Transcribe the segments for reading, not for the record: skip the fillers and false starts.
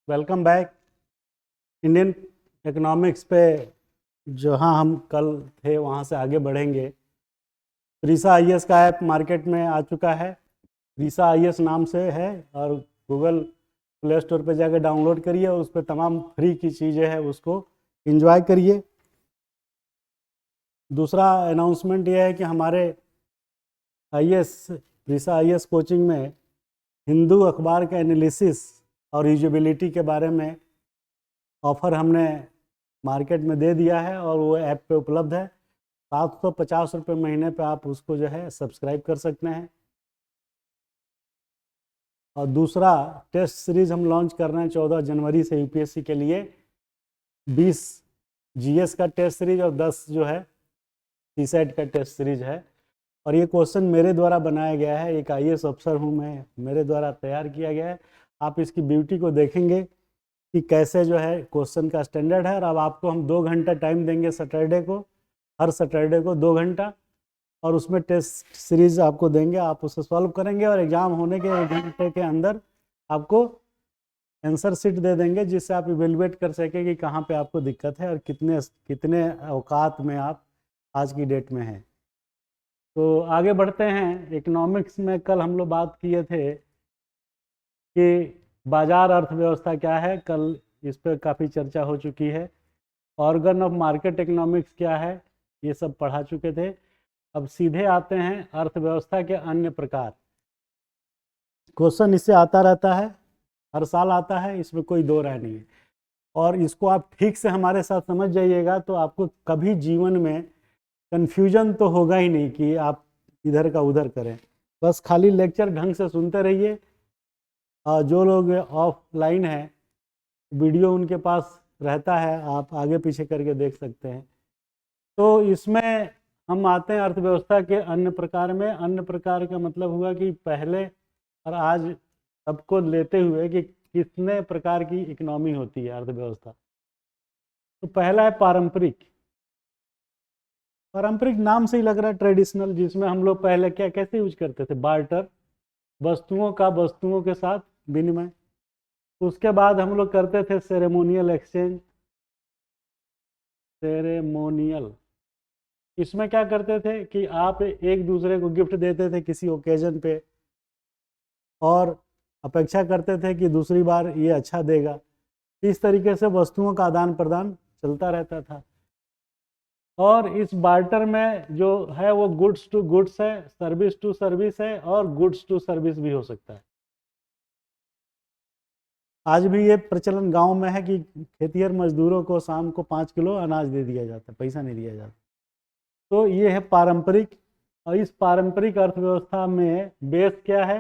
Welcome back. Indian economics पे जहाँ हम कल थे वहाँ से आगे बढ़ेंगे। रीसा आईएएस का ऐप मार्केट में आ चुका है। रीसा आईएएस नाम से है और गूगल प्ले स्टोर पे जाकर डाउनलोड करिए और उस पर तमाम फ्री की चीज़ें हैं, उसको एंजॉय करिए। दूसरा अनाउंसमेंट ये है कि हमारे आईएएस रीसा आईएएस कोचिंग में हिंदू अखबार का एनालिसिस और यूजेबिलिटी के बारे में ऑफ़र हमने मार्केट में दे दिया है और वो ऐप पे उपलब्ध है। 750 रुपये महीने पे आप उसको जो है सब्सक्राइब कर सकते हैं। और दूसरा टेस्ट सीरीज़ हम लॉन्च कर रहे हैं 14 जनवरी से यूपीएससी के लिए। 20 जीएस का टेस्ट सीरीज और 10 जो है सीसेट का टेस्ट सीरीज है। और ये क्वेश्चन मेरे द्वारा बनाया गया है, एक आईएएस अफसर हूँ मैं, मेरे द्वारा तैयार किया गया है। आप इसकी ब्यूटी को देखेंगे कि कैसे जो है क्वेश्चन का स्टैंडर्ड है। और अब आपको हम 2 घंटा टाइम देंगे सैटरडे को, हर सैटरडे को 2 घंटा, और उसमें टेस्ट सीरीज आपको देंगे, आप उसे सॉल्व करेंगे और एग्ज़ाम होने के 1 घंटे के अंदर आपको आंसर शीट दे देंगे, जिससे आप इवेलुएट कर सकें कि कहाँ पे आपको दिक्कत है और कितने कितने औकात में आप आज की डेट में हैं। तो आगे बढ़ते हैं। इकोनॉमिक्स में कल हम लोग बात किए थे कि बाजार अर्थव्यवस्था क्या है, कल इस पर काफ़ी चर्चा हो चुकी है। ऑर्गन ऑफ मार्केट इकोनॉमिक्स क्या है, ये सब पढ़ा चुके थे। अब सीधे आते हैं अर्थव्यवस्था के अन्य प्रकार। क्वेश्चन इससे आता रहता है, हर साल आता है, इसमें कोई दो राय नहीं है। और इसको आप ठीक से हमारे साथ समझ जाइएगा तो आपको कभी जीवन में कन्फ्यूजन तो होगा ही नहीं कि आप इधर का उधर करें। बस खाली लेक्चर ढंग से सुनते रहिए। जो लोग ऑफलाइन हैं, वीडियो उनके पास रहता है, आप आगे पीछे करके देख सकते हैं। तो इसमें हम आते हैं अर्थव्यवस्था के अन्य प्रकार में। अन्य प्रकार का मतलब हुआ कि पहले और आज सबको लेते हुए कि कितने प्रकार की इकोनॉमी होती है अर्थव्यवस्था। तो पहला है पारंपरिक। पारंपरिक नाम से ही लग रहा है ट्रेडिशनल, जिसमें हम लोग पहले क्या कैसे यूज करते थे, बार्टर, वस्तुओं का वस्तुओं के साथ विनिमय। उसके बाद हम लोग करते थे सेरेमोनियल एक्सचेंज। सेरेमोनियल, इसमें क्या करते थे कि आप एक दूसरे को गिफ्ट देते थे किसी ओकेजन पे और अपेक्षा करते थे कि दूसरी बार ये अच्छा देगा। इस तरीके से वस्तुओं का आदान प्रदान चलता रहता था। और इस बार्टर में जो है वो गुड्स टू गुड्स है, सर्विस टू सर्विस है और गुड्स टू सर्विस भी हो सकता है। आज भी ये प्रचलन गांव में है कि खेतिहर मजदूरों को शाम को 5 किलो अनाज दे दिया जाता है, पैसा नहीं दिया जाता। तो ये है पारंपरिक। और इस पारंपरिक अर्थव्यवस्था में बेस क्या है,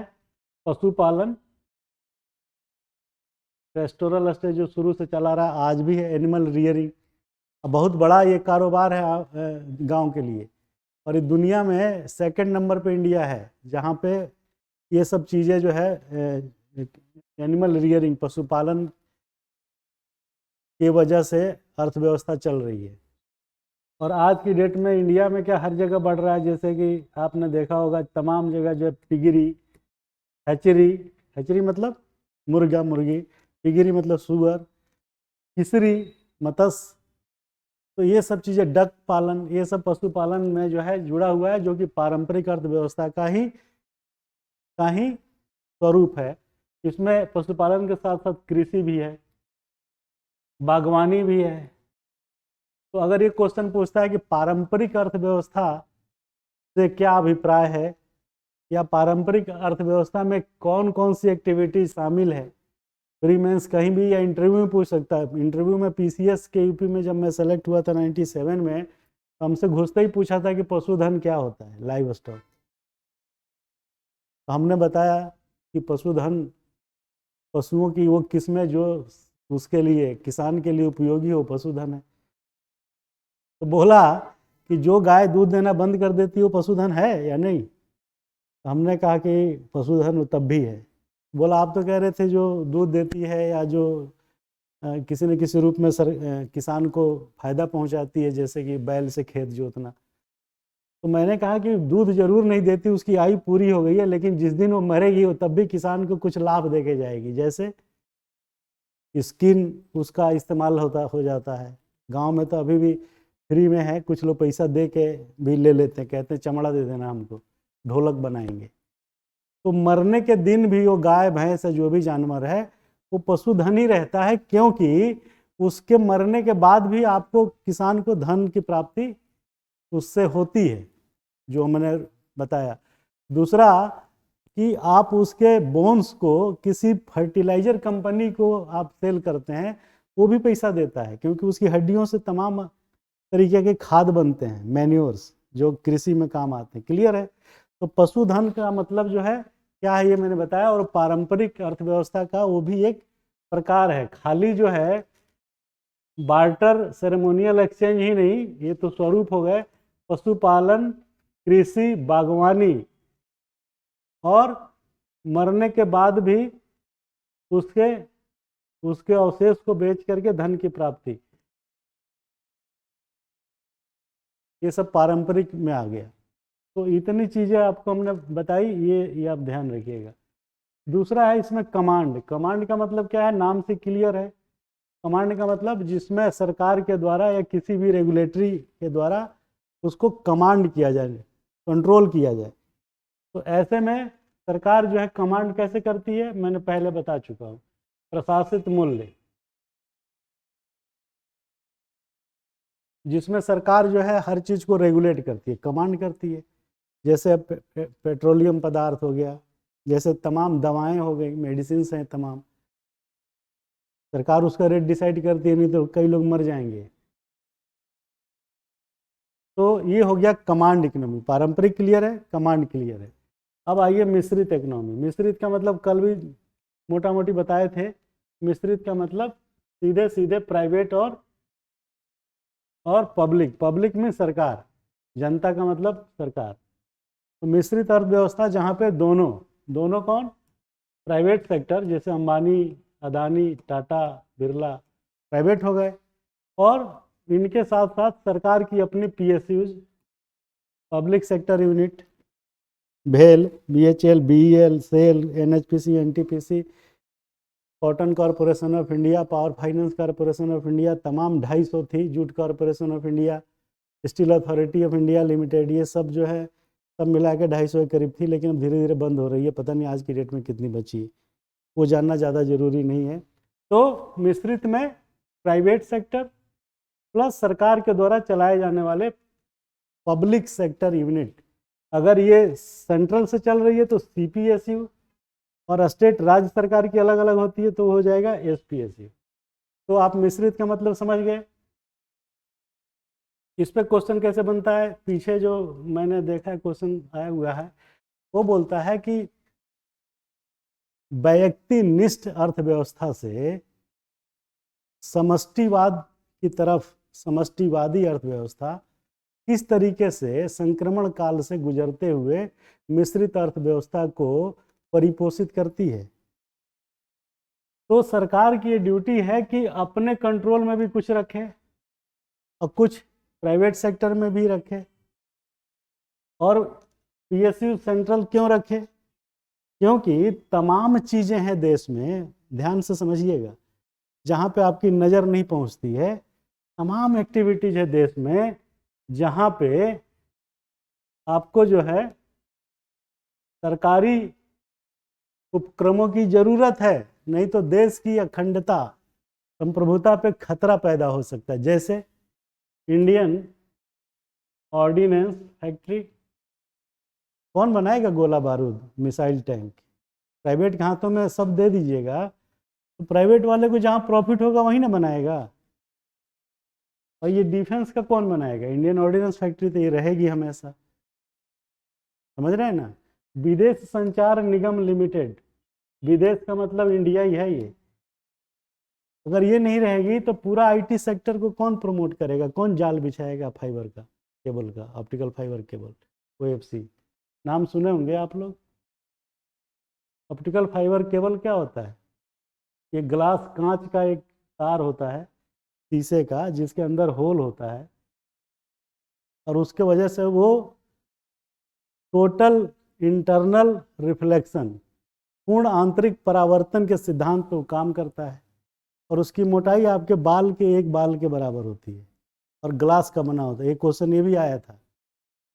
पशुपालन। पेस्टोरल स्टेज जो शुरू से चला रहा है, आज भी है एनिमल रियरिंग। बहुत बड़ा ये कारोबार है गांव के लिए। और दुनिया में सेकंड नंबर पे इंडिया है, जहाँ पे ये सब चीज़ें जो है एनिमल रियरिंग, पशुपालन की वजह से अर्थव्यवस्था चल रही है। और आज की डेट में इंडिया में क्या हर जगह बढ़ रहा है, जैसे कि आपने देखा होगा तमाम जगह जो पिगरी, हैचरी, हैचरी मतलब मुर्गा मुर्गी, पिगरी मतलब सुअर, फिशरी मत्स्य, तो ये सब चीज़ें, डक पालन, ये सब पशुपालन में जो है जुड़ा हुआ है, जो कि पारंपरिक अर्थव्यवस्था का ही स्वरूप है। इसमें पशुपालन के साथ साथ कृषि भी है, बागवानी भी है। तो अगर ये क्वेश्चन पूछता है कि पारंपरिक अर्थव्यवस्था से क्या अभिप्राय है, या पारंपरिक अर्थव्यवस्था में कौन कौन सी एक्टिविटी शामिल है, प्री मेंस कहीं भी या इंटरव्यू में पूछ सकता है। इंटरव्यू में पीसीएस के यूपी में जब मैं सेलेक्ट हुआ था 97 में, तो हमसे घुसते ही पूछा था कि पशुधन क्या होता है, लाइव स्टॉक। तो हमने बताया कि पशुधन पशुओं की वो किस्में जो उसके लिए, किसान के लिए उपयोगी हो, पशुधन है। तो बोला कि जो गाय दूध देना बंद कर देती है वो पशुधन है या नहीं। तो हमने कहा कि पशुधन तब भी है। बोला आप तो कह रहे थे जो दूध देती है या जो किसी न किसी रूप में किसान को फायदा पहुंचाती है, जैसे कि बैल से खेत जोतना। तो मैंने कहा कि दूध जरूर नहीं देती, उसकी आयु पूरी हो गई है, लेकिन जिस दिन वो मरेगी वो तब भी किसान को कुछ लाभ दे के जाएगी। जैसे स्किन उसका इस्तेमाल हो जाता है। गांव में तो अभी भी फ्री में है, कुछ लोग पैसा दे के भी ले लेते हैं, कहते हैं चमड़ा दे देना हमको, ढोलक बनाएंगे। तो मरने के दिन भी वो गाय भैंस है जो भी जानवर है वो पशुधन ही रहता है, क्योंकि उसके मरने के बाद भी आपको किसान को धन की प्राप्ति उससे होती है, जो मैंने बताया। दूसरा कि आप उसके बोन्स को किसी फर्टिलाइजर कंपनी को आप सेल करते हैं, वो भी पैसा देता है, क्योंकि उसकी हड्डियों से तमाम तरीके के खाद बनते हैं, मैन्योर्स, जो कृषि में काम आते हैं। क्लियर है? तो पशुधन का मतलब जो है क्या है ये मैंने बताया। और पारंपरिक अर्थव्यवस्था का वो भी एक प्रकार है, खाली जो है बार्टर सेरेमोनियल एक्सचेंज ही नहीं, ये तो स्वरूप हो गए पशुपालन, कृषि, बागवानी, और मरने के बाद भी उसके उसके अवशेष को बेच करके धन की प्राप्ति, ये सब पारंपरिक में आ गया। तो इतनी चीज़ें आपको हमने बताई, ये आप ध्यान रखिएगा। दूसरा है इसमें कमांड। कमांड का मतलब क्या है, नाम से क्लियर है। कमांड का मतलब जिसमें सरकार के द्वारा या किसी भी रेगुलेटरी के द्वारा उसको कमांड किया जाए, कंट्रोल किया जाए। तो ऐसे में सरकार जो है कमांड कैसे करती है, मैंने पहले बता चुका हूँ। प्रशासित मूल्य, जिसमें सरकार जो है हर चीज़ को रेगुलेट करती है, कमांड करती है। जैसे पेट्रोलियम पदार्थ हो गया, जैसे तमाम दवाएं हो गई, मेडिसिन हैं तमाम, सरकार उसका रेट डिसाइड करती है, नहीं तो कई लोग मर जाएंगे। तो ये हो गया कमांड इकोनॉमी। पारंपरिक क्लियर है, कमांड क्लियर है। अब आइए मिश्रित इकोनॉमी। मिश्रित का मतलब कल भी मोटा मोटी बताए थे। मिश्रित का मतलब सीधे सीधे प्राइवेट और पब्लिक। पब्लिक में सरकार, जनता का मतलब सरकार। तो मिश्रित अर्थव्यवस्था जहाँ पे दोनों कौन, प्राइवेट सेक्टर जैसे अंबानी, अदानी, टाटा, बिरला प्राइवेट हो गए, और इनके साथ साथ सरकार की अपनी पीएसयूज, पब्लिक सेक्टर यूनिट, भेल, BHEL, BEL, SAIL, NHPC, NTPC, cotton corporation of India, power finance corporation of India, तमाम 250 थी, jute corporation of India, steel authority of India limited, ये सब जो है सब मिला के 250 के करीब थी, लेकिन अब धीरे धीरे बंद हो रही है। पता नहीं आज की डेट में कितनी बची है, वो जानना ज़्यादा जरूरी नहीं है। तो मिश्रित में प्राइवेट सेक्टर प्लस सरकार के द्वारा चलाए जाने वाले पब्लिक सेक्टर यूनिट। अगर ये सेंट्रल से चल रही है तो सीपीएसयू, और स्टेट राज्य सरकार की अलग अलग होती है तो हो जाएगा एसपीएसयू। तो आप मिश्रित का मतलब समझ गए। इस पे क्वेश्चन कैसे बनता है, पीछे जो मैंने देखा है क्वेश्चन आया हुआ है, वो बोलता है कि व्यक्तिनिष्ठ अर्थव्यवस्था से समष्टिवाद की तरफ, समष्टिवादी अर्थव्यवस्था किस तरीके से संक्रमण काल से गुजरते हुए मिश्रित अर्थव्यवस्था को परिपोषित करती है। तो सरकार की ये ड्यूटी है कि अपने कंट्रोल में भी कुछ रखे और कुछ प्राइवेट सेक्टर में भी रखे। और पीएसयू सेंट्रल क्यों रखे, क्योंकि तमाम चीज़ें हैं देश में, ध्यान से समझिएगा, जहाँ पे आपकी नज़र नहीं पहुँचती है, तमाम एक्टिविटीज़ है देश में जहाँ पे आपको जो है सरकारी उपक्रमों की ज़रूरत है, नहीं तो देश की अखंडता, संप्रभुता पे खतरा पैदा हो सकता है। जैसे इंडियन ऑर्डिनेंस फैक्ट्री, कौन बनाएगा गोला बारूद, मिसाइल टैंक? प्राइवेट के हाथों में सब दे दीजिएगा तो प्राइवेट वाले को जहाँ प्रॉफिट होगा वहीं ना बनाएगा। और ये डिफेंस का कौन बनाएगा? इंडियन ऑर्डिनेंस फैक्ट्री तो ये रहेगी हमेशा, समझ रहे हैं ना। विदेश संचार निगम लिमिटेड, विदेश का मतलब इंडिया ही है ये। अगर ये नहीं रहेगी तो पूरा आईटी सेक्टर को कौन प्रमोट करेगा, कौन जाल बिछाएगा फाइबर का, केबल का, ऑप्टिकल फाइबर केबल, ओएफसी नाम सुने होंगे आप लोग। ऑप्टिकल फाइबर केबल क्या होता है? ये ग्लास, कांच का एक तार होता है शीशे का, जिसके अंदर होल होता है, और उसके वजह से वो टोटल इंटरनल रिफ्लेक्शन, पूर्ण आंतरिक परावर्तन के सिद्धांत पर काम करता है। और उसकी मोटाई आपके बाल के एक बाल के बराबर होती है और ग्लास का बना होता है। एक क्वेश्चन ये भी आया था।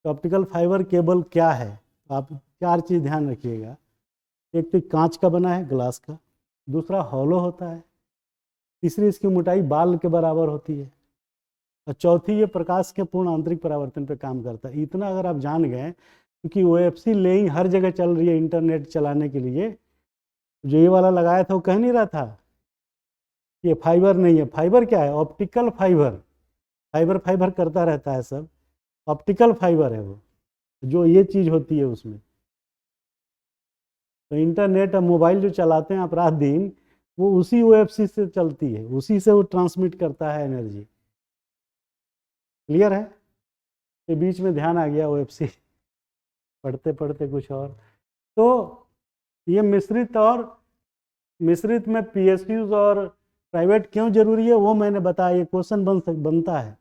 तो ऑप्टिकल फाइबर केबल क्या है? आप 4 चीज़ ध्यान रखिएगा। एक तो कांच का बना है, ग्लास का। दूसरा हॉलो होता है। तीसरी इसकी मोटाई बाल के बराबर होती है। और चौथी ये प्रकाश के पूर्ण आंतरिक परावर्तन पे काम करता है। इतना अगर आप जान गए, क्योंकि OFC लेइंग हर जगह चल रही है इंटरनेट चलाने के लिए। जो ये वाला लगाया था वो कह नहीं रहा था ये फाइबर नहीं है। फाइबर क्या है? Optical fibre. फाइबर फाइबर करता रहता है सब, ऑप्टिकल फाइबर है वो, जो ये चीज़ होती है उसमें। तो इंटरनेट और मोबाइल जो चलाते हैं आप रात दिन, वो उसी OFC से चलती है, उसी से वो ट्रांसमिट करता है एनर्जी। क्लियर है? के बीच में ध्यान आ गया OFC पढ़ते पढ़ते कुछ और। तो ये मिश्रित में PSUs और प्राइवेट क्यों जरूरी है वो मैंने बताया। ये क्वेश्चन बनता है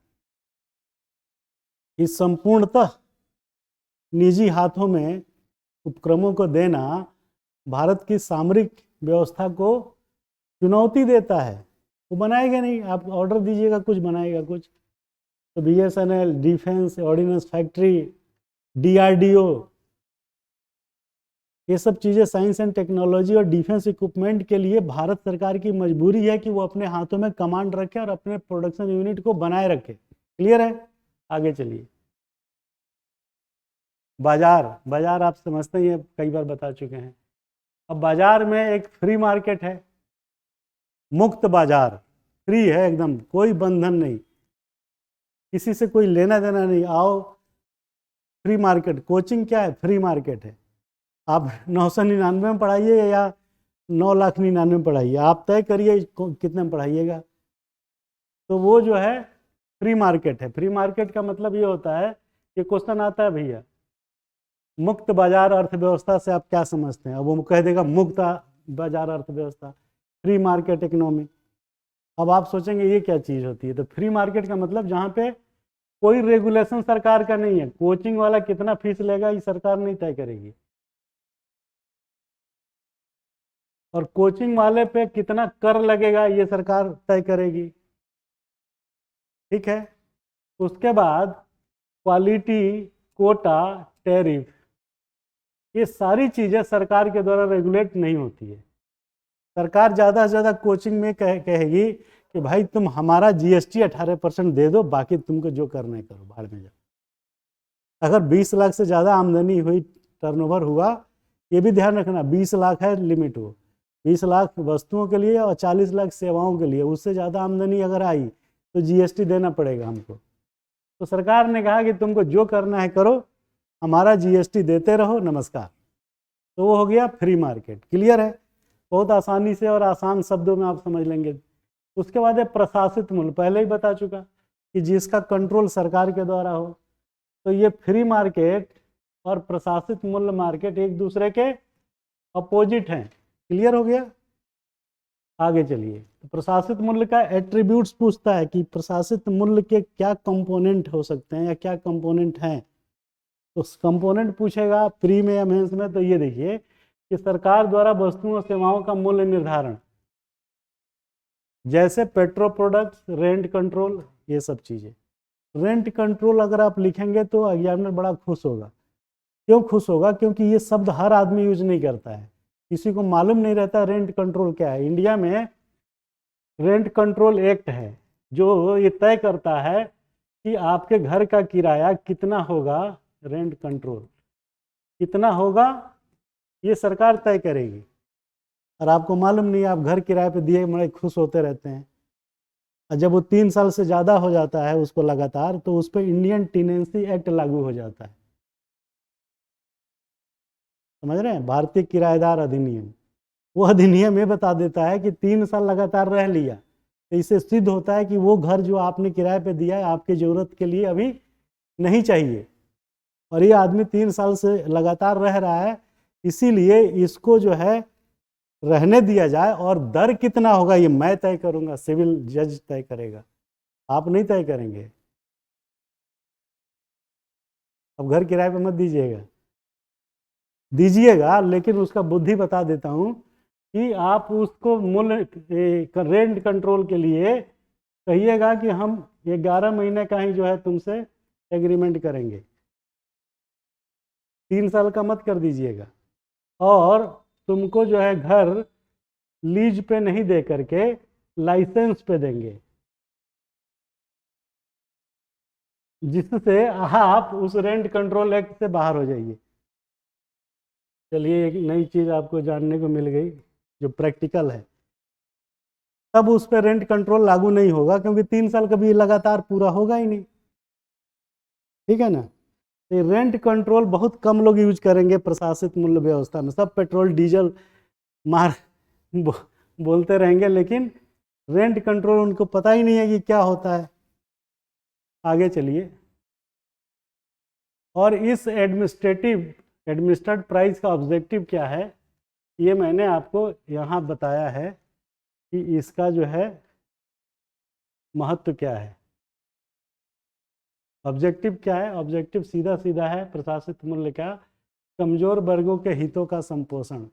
कि संपूर्णतः निजी हाथों में उपक्रमों को देना भारत की सामरिक व्यवस्था को चुनौती देता है। वो बनाएगा नहीं, आप ऑर्डर दीजिएगा कुछ बनाएगा कुछ। तो BSNL, defence ordnance factory, DRDO, ये सब चीज़ें साइंस एंड टेक्नोलॉजी और डिफेंस इक्विपमेंट के लिए भारत सरकार की मजबूरी है कि वो अपने हाथों में कमांड रखे और अपने प्रोडक्शन यूनिट को बनाए रखे। क्लियर है? आगे चलिए। बाजार आप समझते ही हैं, कई बार बता चुके हैं। अब बाजार में एक फ्री मार्केट है, मुक्त बाजार, फ्री है एकदम, कोई बंधन नहीं, किसी से कोई लेना देना नहीं। आओ फ्री मार्केट। कोचिंग क्या है? फ्री मार्केट है। आप 999 में पढ़ाइए या 9,99,000 में पढ़ाइए, आप तय करिए कितने में पढ़ाइएगा। तो वो जो है फ्री मार्केट है। फ्री मार्केट का मतलब ये होता है, ये क्वेश्चन आता है भैया, मुक्त बाजार अर्थव्यवस्था से आप क्या समझते हैं? अब वो कह देगा मुक्त बाजार अर्थव्यवस्था, फ्री मार्केट इकोनॉमी। अब आप सोचेंगे ये क्या चीज़ होती है? तो फ्री मार्केट का मतलब जहाँ पे कोई रेगुलेशन सरकार का नहीं है। कोचिंग वाला कितना फीस लेगा ये सरकार नहीं तय करेगी, और कोचिंग वाले पे कितना कर लगेगा ये सरकार तय करेगी। ठीक है? उसके बाद क्वालिटी, कोटा, टैरिफ, ये सारी चीज़ें सरकार के द्वारा रेगुलेट नहीं होती है। सरकार ज़्यादा से ज़्यादा कोचिंग में कहेगी कि भाई तुम हमारा GST 18% दे दो, बाकी तुमको जो करना है करो, भाड़ में जाओ। अगर 20 लाख से ज़्यादा आमदनी हुई, टर्नओवर हुआ, ये भी ध्यान रखना 20 लाख है लिमिट, वो 20 लाख वस्तुओं के लिए और 40 लाख सेवाओं के लिए। उससे ज़्यादा आमदनी अगर आई तो GST देना पड़ेगा हमको। तो सरकार ने कहा कि तुमको जो करना है करो, हमारा GST देते रहो, नमस्कार। तो वो हो गया फ्री मार्केट। क्लियर है? बहुत आसानी से और आसान शब्दों में आप समझ लेंगे। उसके बाद है प्रशासित मूल्य, पहले ही बता चुका कि जिसका कंट्रोल सरकार के द्वारा हो। तो ये फ्री मार्केट और प्रशासित मूल्य मार्केट एक दूसरे के अपोजिट हैं। क्लियर हो गया? आगे चलिए। तो प्रशासित मूल्य का एट्रीब्यूट्स पूछता है कि प्रशासित मूल्य के क्या कंपोनेंट हो सकते हैं या क्या कंपोनेंट हैं। तो कंपोनेंट पूछेगा प्री में या मेंस में, तो ये देखिए कि सरकार द्वारा वस्तुओं और सेवाओं का मूल्य निर्धारण, जैसे पेट्रो प्रोडक्ट्स, रेंट कंट्रोल, ये सब चीज़ें। रेंट कंट्रोल अगर आप लिखेंगे तो एग्जामिनर बड़ा खुश होगा। क्यों खुश होगा? क्योंकि ये शब्द हर आदमी यूज नहीं करता है, किसी को मालूम नहीं रहता रेंट कंट्रोल क्या है। इंडिया में रेंट कंट्रोल एक्ट है जो ये तय करता है कि आपके घर का किराया कितना होगा, रेंट कंट्रोल कितना होगा ये सरकार तय करेगी। और आपको मालूम नहीं, आप घर किराए पे दिए बड़े खुश होते रहते हैं, और जब वो 3 साल से ज़्यादा हो जाता है उसको लगातार, तो उस पर इंडियन टेनेंसी एक्ट लागू हो जाता है। समझ रहे हैं? भारतीय किराएदार अधिनियम। वो अधिनियम ये बता देता है कि 3 साल लगातार रह लिया तो इससे सिद्ध होता है कि वो घर जो आपने किराए पे दिया है आपकी ज़रूरत के लिए अभी नहीं चाहिए, और ये आदमी 3 साल से लगातार रह रहा है, इसीलिए इसको जो है रहने दिया जाए। और दर कितना होगा ये मैं तय करूंगा, सिविल जज तय करेगा, आप नहीं तय करेंगे। अब घर किराए पे मत दीजिएगा, दीजिएगा लेकिन उसका बुद्धि बता देता हूँ कि आप उसको मूल्य रेंट कंट्रोल के लिए कहिएगा कि हम 11 महीने का ही जो है तुमसे एग्रीमेंट करेंगे, 3 साल का मत कर दीजिएगा। और तुमको जो है घर लीज पे नहीं दे करके लाइसेंस पे देंगे, जिससे आप उस रेंट कंट्रोल एक्ट से बाहर हो जाइए। चलिए, एक नई चीज़ आपको जानने को मिल गई जो प्रैक्टिकल है। तब उस पर रेंट कंट्रोल लागू नहीं होगा, क्योंकि 3 साल कभी लगातार पूरा होगा ही नहीं, ठीक है ना। तो रेंट कंट्रोल बहुत कम लोग यूज करेंगे प्रशासित मूल्य व्यवस्था में। सब पेट्रोल डीजल मार बोलते रहेंगे, लेकिन रेंट कंट्रोल उनको पता ही नहीं है कि क्या होता है। आगे चलिए। और इस एडमिनिस्ट्रेड प्राइस का ऑब्जेक्टिव क्या है, ये मैंने आपको यहाँ बताया है कि इसका जो है महत्व क्या है। ऑब्जेक्टिव क्या है? ऑब्जेक्टिव सीधा सीधा है प्रशासित मूल्य का कमजोर वर्गों के हितों का संपोषण।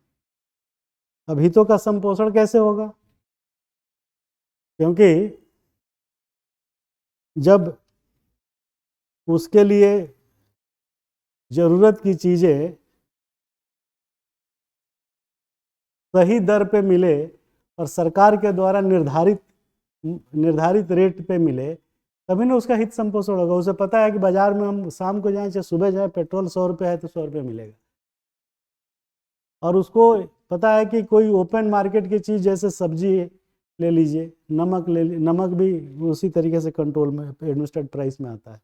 अब हितों का संपोषण कैसे होगा? क्योंकि जब उसके लिए जरूरत की चीजें सही दर पे मिले और सरकार के द्वारा निर्धारित रेट पे मिले, तभी ना उसका हित संपोषण होगा। उसे पता है कि बाजार में हम शाम को जाएं चाहे सुबह जाएं, पेट्रोल 100 रुपये है तो 100 रुपये मिलेगा। और उसको पता है कि कोई ओपन मार्केट की चीज़ जैसे सब्जी ले लीजिए, नमक ले लीजिए, नमक भी उसी तरीके से कंट्रोल में एडमिनिस्ट्रेड प्राइस में आता है।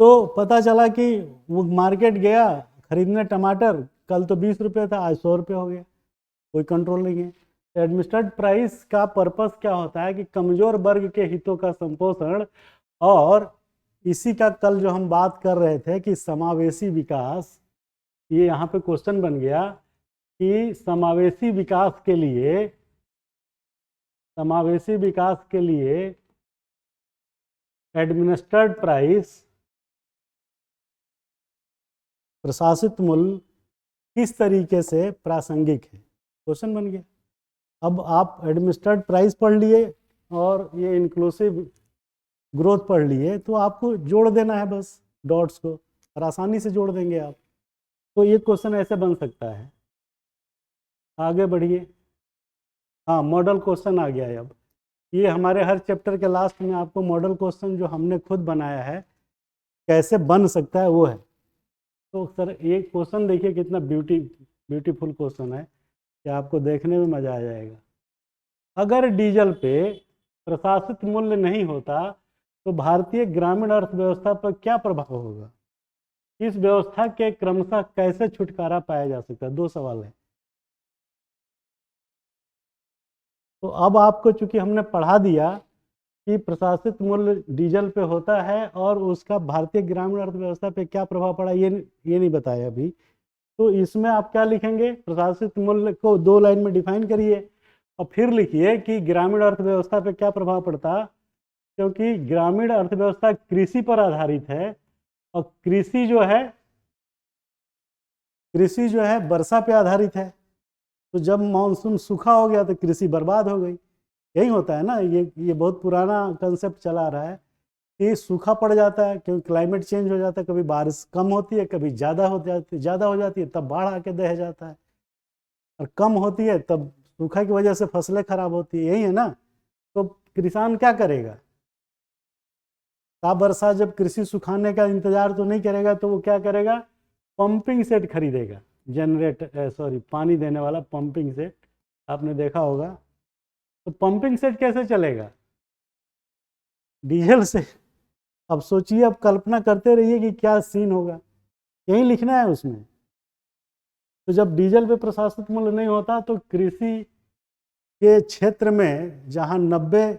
तो पता चला कि वो मार्केट गया खरीदने टमाटर, कल तो 20 रुपये था, आज 100 रुपये हो गया, कोई कंट्रोल नहीं है। तो एडमिनिस्ट्रेड प्राइस का पर्पस क्या होता है कि कमजोर वर्ग के हितों का संपोषण। और इसी का कल जो हम बात कर रहे थे कि समावेशी विकास, ये यहाँ पे क्वेश्चन बन गया कि समावेशी विकास के लिए एडमिनिस्ट्रेड प्राइस, प्रशासित मूल्य किस तरीके से प्रासंगिक है, क्वेश्चन बन गया। अब आप एडमिनिस्ट्रेड प्राइस पढ़ लिए और ये इंक्लूसिव ग्रोथ पढ़ लिए, तो आपको जोड़ देना है बस डॉट्स को, और आसानी से जोड़ देंगे आप। तो ये क्वेश्चन ऐसे बन सकता है। आगे बढ़िए। हाँ, मॉडल क्वेश्चन आ गया है। अब ये हमारे हर चैप्टर के लास्ट में आपको मॉडल क्वेश्चन जो हमने खुद बनाया है कैसे बन सकता है वो है। तो सर ये क्वेश्चन देखिए कितना ब्यूटीफुल क्वेश्चन है कि आपको देखने में मज़ा आ जाएगा। अगर डीजल पे प्रशासित मूल्य नहीं होता तो भारतीय ग्रामीण अर्थव्यवस्था पर क्या प्रभाव होगा? इस व्यवस्था के क्रमशः कैसे छुटकारा पाया जा सकता है? 2 सवाल है। तो अब आपको चूंकि हमने पढ़ा दिया कि प्रशासित मूल्य डीजल पे होता है और उसका भारतीय ग्रामीण अर्थव्यवस्था पे क्या प्रभाव पड़ा, ये नहीं बताया अभी। तो इसमें आप क्या लिखेंगे? प्रशासित मूल्य को 2 लाइन में डिफाइन करिए और फिर लिखिए कि ग्रामीण अर्थव्यवस्था पे क्या प्रभाव पड़ता, क्योंकि ग्रामीण अर्थव्यवस्था कृषि पर आधारित है और कृषि जो है वर्षा पे आधारित है। तो जब मानसून सूखा हो गया तो कृषि बर्बाद हो गई। यही होता है ना, ये बहुत पुराना कंसेप्ट चला आ रहा है कि सूखा पड़ जाता है क्योंकि क्लाइमेट चेंज हो जाता है, कभी बारिश कम होती है, कभी ज़्यादा हो जाती है, तब बाढ़ आके दह जाता है, और कम होती है तब सूखा की वजह से फसलें खराब होती है। यही है ना। तो किसान क्या करेगा? साफ वर्षा जब कृषि सुखाने का इंतजार तो नहीं करेगा, तो वो क्या करेगा? पंपिंग सेट खरीदेगा, पानी देने वाला पंपिंग सेट, आपने देखा होगा। तो पंपिंग सेट कैसे चलेगा? डीजल से। अब सोचिए, अब कल्पना करते रहिए कि क्या सीन होगा, यही लिखना है उसमें। तो जब डीजल पे प्रशासित मूल्य नहीं होता तो कृषि के क्षेत्र में जहां 90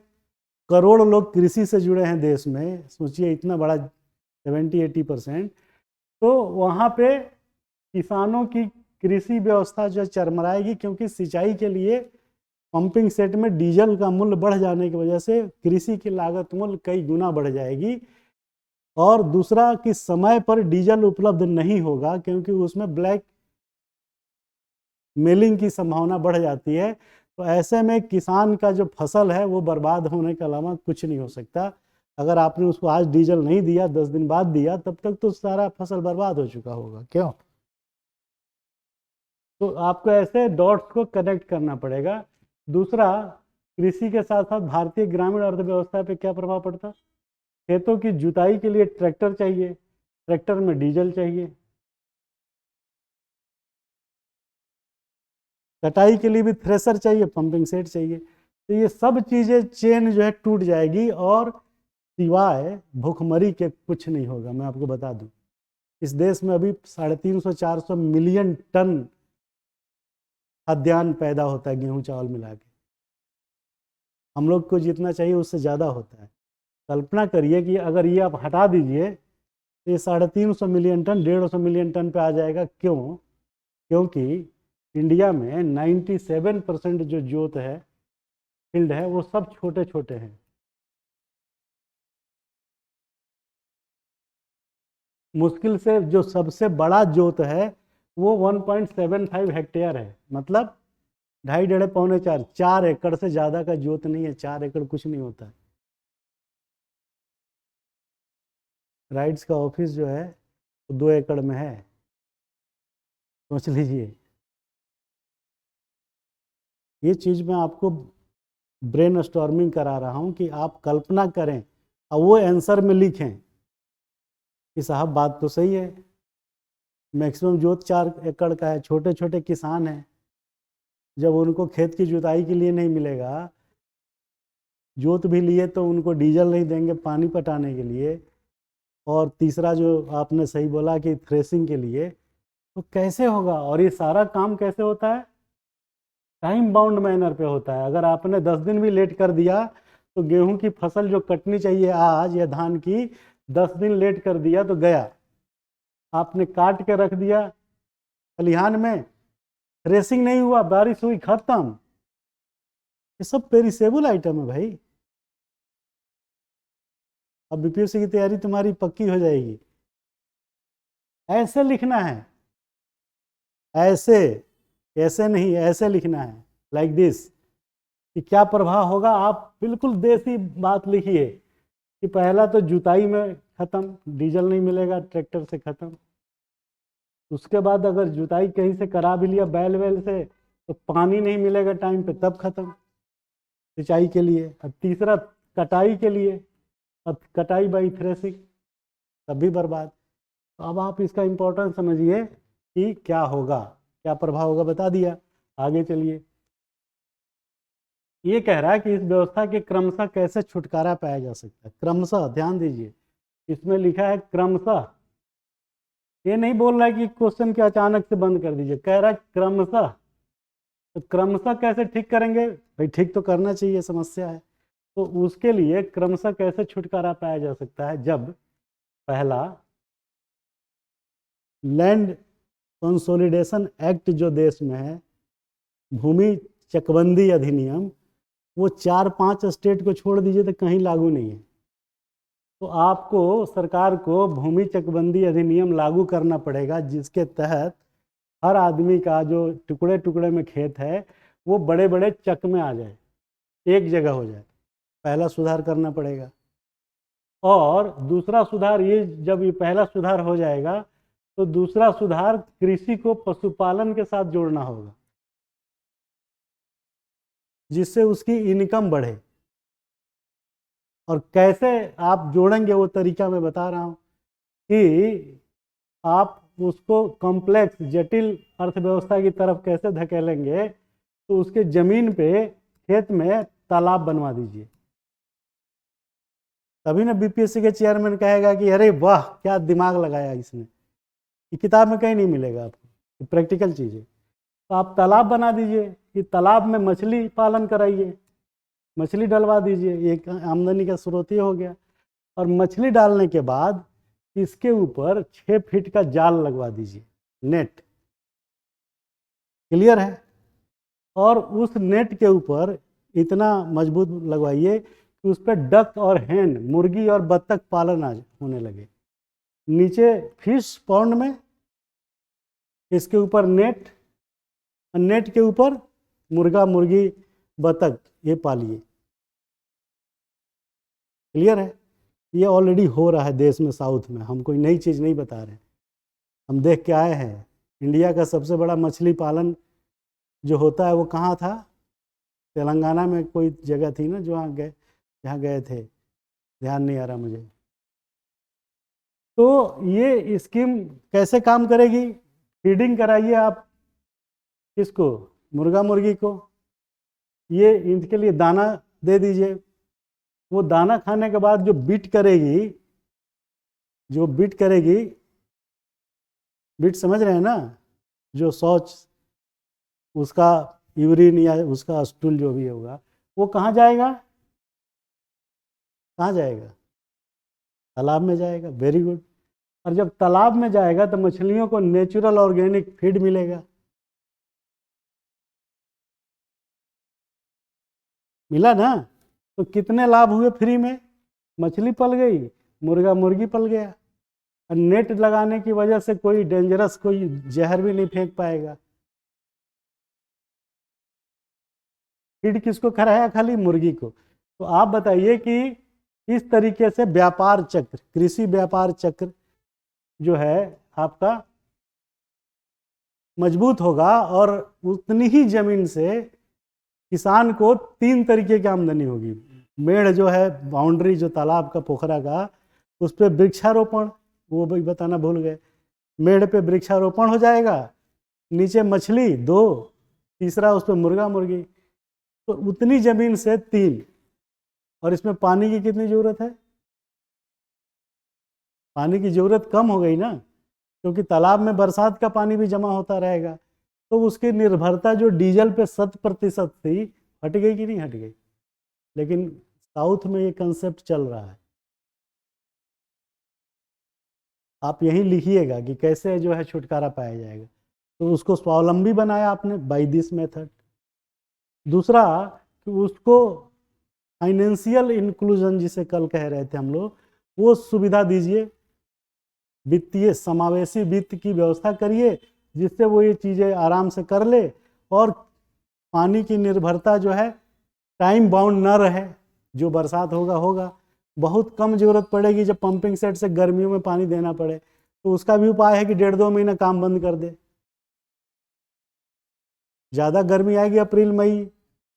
करोड़ लोग कृषि से जुड़े हैं देश में, सोचिए इतना बड़ा 70-80%, तो वहाँ पे किसानों की कृषि व्यवस्था जो चरमराएगी, क्योंकि सिंचाई के लिए पंपिंग सेट में डीजल का मूल्य बढ़ जाने की वजह से कृषि की लागत मूल्य कई गुना बढ़ जाएगी। और दूसरा कि समय पर डीजल उपलब्ध नहीं होगा, क्योंकि उसमें ब्लैक मिलिंग की संभावना बढ़ जाती है। तो ऐसे में किसान का जो फसल है वो बर्बाद होने के अलावा कुछ नहीं हो सकता। अगर आपने उसको आज डीजल नहीं दिया, 10 दिन बाद दिया, तब तक तो सारा फसल बर्बाद हो चुका होगा। क्यों? तो आपको ऐसे डॉट्स को कनेक्ट करना पड़ेगा। दूसरा, कृषि के साथ साथ भारतीय ग्रामीण अर्थव्यवस्था पे क्या प्रभाव पड़ता? खेतों की जुताई के लिए ट्रैक्टर चाहिए, ट्रैक्टर में डीजल चाहिए, कटाई के लिए भी थ्रेसर चाहिए, पंपिंग सेट चाहिए। तो ये सब चीज़ें चेन जो है टूट जाएगी, और सिवाय भूखमरी के कुछ नहीं होगा। मैं आपको बता दूं, इस देश में अभी 350-400 मिलियन टन खाद्यान्न पैदा होता है, गेहूं चावल मिला के। हम लोग को जितना चाहिए उससे ज़्यादा होता है। कल्पना करिए कि अगर ये आप हटा दीजिए तो ये 350 मिलियन टन 150 मिलियन टन पे आ जाएगा। क्यों? क्योंकि इंडिया में 97% जो जोत है, फील्ड है, वो सब छोटे छोटे हैं। मुश्किल से जो सबसे बड़ा जोत है वो 1.75 हेक्टेयर है, मतलब 2.5-2.25 4 एकड़ से ज़्यादा का जोत नहीं है। 4 एकड़ कुछ नहीं होता है। राइट्स का ऑफिस जो है वो 2 एकड़ में है, सोच लीजिए। ये चीज़ मैं आपको ब्रेन स्टॉर्मिंग करा रहा हूँ कि आप कल्पना करें और वो आंसर में लिखें कि साहब बात तो सही है, मैक्सिमम जोत 4 एकड़ का है, छोटे छोटे किसान हैं। जब उनको खेत की जुताई के लिए नहीं मिलेगा, जोत भी लिए तो उनको डीजल नहीं देंगे पानी पटाने के लिए, और तीसरा जो आपने सही बोला कि थ्रेसिंग के लिए, तो कैसे होगा? और ये सारा काम कैसे होता है? टाइम बाउंड मैनर पे होता है। अगर आपने 10 दिन भी लेट कर दिया तो गेहूं की फसल जो कटनी चाहिए आज, या धान की, 10 दिन लेट कर दिया तो गया। आपने काट के रख दिया खलिहान में, थ्रेसिंग नहीं हुआ, बारिश हुई, खत्म। ये सब पेरिसेबल आइटम है भाई। अब बीपीएससी की तैयारी तुम्हारी पक्की हो जाएगी। ऐसे लिखना है, ऐसे, ऐसे नहीं, ऐसे लिखना है, लाइक दिस, कि क्या प्रभाव होगा। आप बिल्कुल देसी बात लिखिए कि पहला तो जुताई में खत्म, डीजल नहीं मिलेगा, ट्रैक्टर से खत्म। उसके बाद अगर जुताई कहीं से करा भी लिया बैल वैल से, तो पानी नहीं मिलेगा टाइम पे, तब खत्म सिंचाई के लिए। अब तीसरा, कटाई के लिए, अब कटाई बाई थ्रेसिंग, तब भी बर्बाद। तो अब आप इसका इम्पोर्टेंस समझिए कि क्या होगा, क्या प्रभाव होगा, बता दिया। आगे चलिए। ये कह रहा है कि इस व्यवस्था के क्रमशः कैसे छुटकारा पाया जा सकता है। क्रमशः, ध्यान दीजिए, इसमें लिखा है क्रमशः। ये नहीं बोल रहा है कि क्वेश्चन के अचानक से बंद कर दीजिए, कह रहा है क्रमशः। तो क्रमशः कैसे ठीक करेंगे भाई? ठीक तो करना चाहिए, समस्या है। तो उसके लिए क्रमशः कैसे छुटकारा पाया जा सकता है? जब पहला, लैंड कंसोलिडेशन एक्ट जो देश में है, भूमि चकबंदी अधिनियम, वो 4-5 स्टेट को छोड़ दीजिए तो कहीं लागू नहीं है। तो आपको, सरकार को भूमि चकबंदी अधिनियम लागू करना पड़ेगा, जिसके तहत हर आदमी का जो टुकड़े टुकड़े में खेत है वो बड़े बड़े चक में आ जाए, एक जगह हो जाए। पहला सुधार करना पड़ेगा। और दूसरा सुधार, ये जब ये पहला सुधार हो जाएगा तो दूसरा सुधार, कृषि को पशुपालन के साथ जोड़ना होगा, जिससे उसकी इनकम बढ़े। और कैसे आप जोड़ेंगे वो तरीका मैं बता रहा हूँ कि आप उसको कॉम्प्लेक्स, जटिल अर्थव्यवस्था की तरफ कैसे धकेलेंगे। तो उसके जमीन पे, खेत में तालाब बनवा दीजिए। तभी ना बीपीएससी के चेयरमैन कहेगा कि अरे वाह क्या दिमाग लगाया इसने। ये किताब में कहीं नहीं मिलेगा आपको, प्रैक्टिकल चीज़ है। तो आप तालाब बना दीजिए, कि तालाब में मछली पालन कराइए, मछली डलवा दीजिए, एक आमदनी का स्रोत ये हो गया। और मछली डालने के बाद इसके ऊपर 6 फीट का जाल लगवा दीजिए, नेट। क्लियर है? और उस नेट के ऊपर इतना मजबूत लगवाइए कि उस पर डक और हैन, मुर्गी और बत्तख पालन आज होने लगे। नीचे फिश पॉन्ड में, इसके ऊपर नेट, और नेट के ऊपर मुर्गा मुर्गी बतख ये पालिए। क्लियर है? ये ऑलरेडी हो रहा है देश में, साउथ में। हम कोई नई चीज़ नहीं बता रहे, हम देख के आए हैं। इंडिया का सबसे बड़ा मछली पालन जो होता है वो कहाँ था? तेलंगाना में कोई जगह थी ना, जहाँ गए थे, ध्यान नहीं आ रहा मुझे। तो ये स्कीम कैसे काम करेगी? फीडिंग कराइए आप किसको? मुर्गा मुर्गी को। ये इनके लिए दाना दे दीजिए। वो दाना खाने के बाद जो बीट करेगी, बीट समझ रहे हैं ना, जो शौच उसका यूरिन या उसका स्टूल जो भी होगा वो कहाँ जाएगा? कहाँ जाएगा? तालाब में जाएगा। Very good. और जब तालाब में जाएगा तो मछलियों को नेचुरल ऑर्गेनिक फीड मिलेगा। मिला ना? तो कितने लाभ हुए फ्री में? मछली पल गई, मुर्गा मुर्गी पल गया, और नेट लगाने की वजह से कोई डेंजरस, कोई जहर भी नहीं फेंक पाएगा। फीड किसको कराया? खाली मुर्गी को। तो आप बताइए कि इस तरीके से व्यापार चक्र, कृषि व्यापार चक्र जो है आपका मजबूत होगा, और उतनी ही जमीन से किसान को 3 तरीके की आमदनी होगी। मेड़ जो है, बाउंड्री जो तालाब का, पोखरा का, उस पर वृक्षारोपण, वो भी बताना भूल गए। मेड़ पे वृक्षारोपण हो जाएगा, नीचे मछली 2, तीसरा उस पर मुर्गा मुर्गी। तो उतनी जमीन से 3। और इसमें पानी की कितनी ज़रूरत है? पानी की ज़रूरत कम हो गई ना, क्योंकि तालाब में बरसात का पानी भी जमा होता रहेगा। तो उसकी निर्भरता जो डीजल पे 100% थी, हट गई कि नहीं हट गई? लेकिन साउथ में ये कंसेप्ट चल रहा है। आप यही लिखिएगा कि कैसे जो है छुटकारा पाया जाएगा। तो उसको स्वावलंबी बनाया आपने बाय दिस मेथड। दूसरा कि उसको फाइनेंशियल इंक्लूजन जिसे कल कह रहे थे हम लोग, वो सुविधा दीजिए। वित्तीय समावेशी वित्त की व्यवस्था करिए जिससे वो ये चीज़ें आराम से कर ले, और पानी की निर्भरता जो है टाइम बाउंड न रहे। जो बरसात होगा होगा, बहुत कम ज़रूरत पड़ेगी जब पंपिंग सेट से गर्मियों में पानी देना पड़े, तो उसका भी उपाय है कि 1.5-2 महीना काम बंद कर दे। ज़्यादा गर्मी आएगी अप्रैल मई,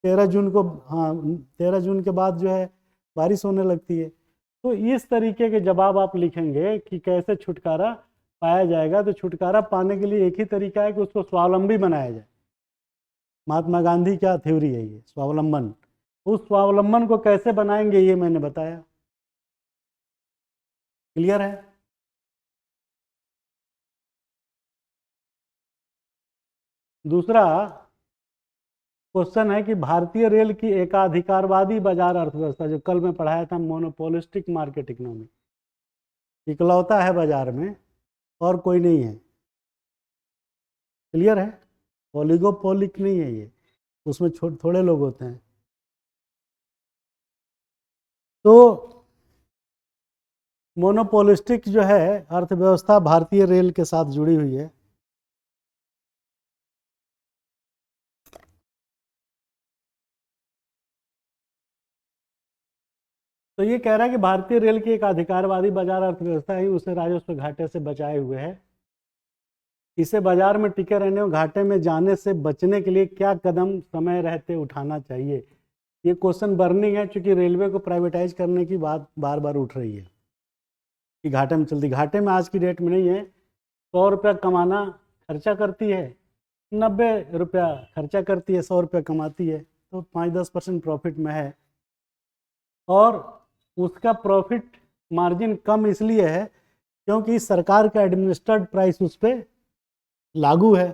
13 जून को, हाँ 13 जून के बाद जो है बारिश होने लगती है। तो इस तरीके के जवाब आप लिखेंगे कि कैसे छुटकारा पाया जाएगा। तो छुटकारा पाने के लिए एक ही तरीका है कि उसको स्वावलंबी बनाया जाए। महात्मा गांधी क्या थ्योरी है? ये स्वावलंबन। उस स्वावलंबन को कैसे बनाएंगे ये मैंने बताया। क्लियर है? दूसरा क्वेश्चन है कि भारतीय रेल की एकाधिकारवादी बाजार अर्थव्यवस्था, जो कल मैं पढ़ाया था, मोनोपोलिस्टिक मार्केट इकोनॉमी, इकलौता है बाजार में और कोई नहीं है। क्लियर है? ओलिगोपोलिक नहीं है ये, उसमें थोड़े लोग होते हैं। तो मोनोपोलिस्टिक जो है अर्थव्यवस्था भारतीय रेल के साथ जुड़ी हुई है। तो ये कह रहा है कि भारतीय रेल की एक अधिकारवादी बाजार अर्थव्यवस्था ही उसे राजस्व घाटे से बचाए हुए है। इसे बाजार में टिके रहने और घाटे में जाने से बचने के लिए क्या कदम समय रहते उठाना चाहिए? ये क्वेश्चन बर्निंग है, क्योंकि रेलवे को प्राइवेटाइज करने की बात बार बार उठ रही है कि घाटे में चलती। घाटे में आज की डेट में नहीं है। 100 रुपया कमाना खर्चा करती है, 90 रुपया खर्चा करती है, 100 रुपया कमाती है, तो 5-10% प्रॉफिट में है। और उसका प्रॉफिट मार्जिन कम इसलिए है क्योंकि सरकार का एडमिनिस्ट्रेड प्राइस उस पर लागू है।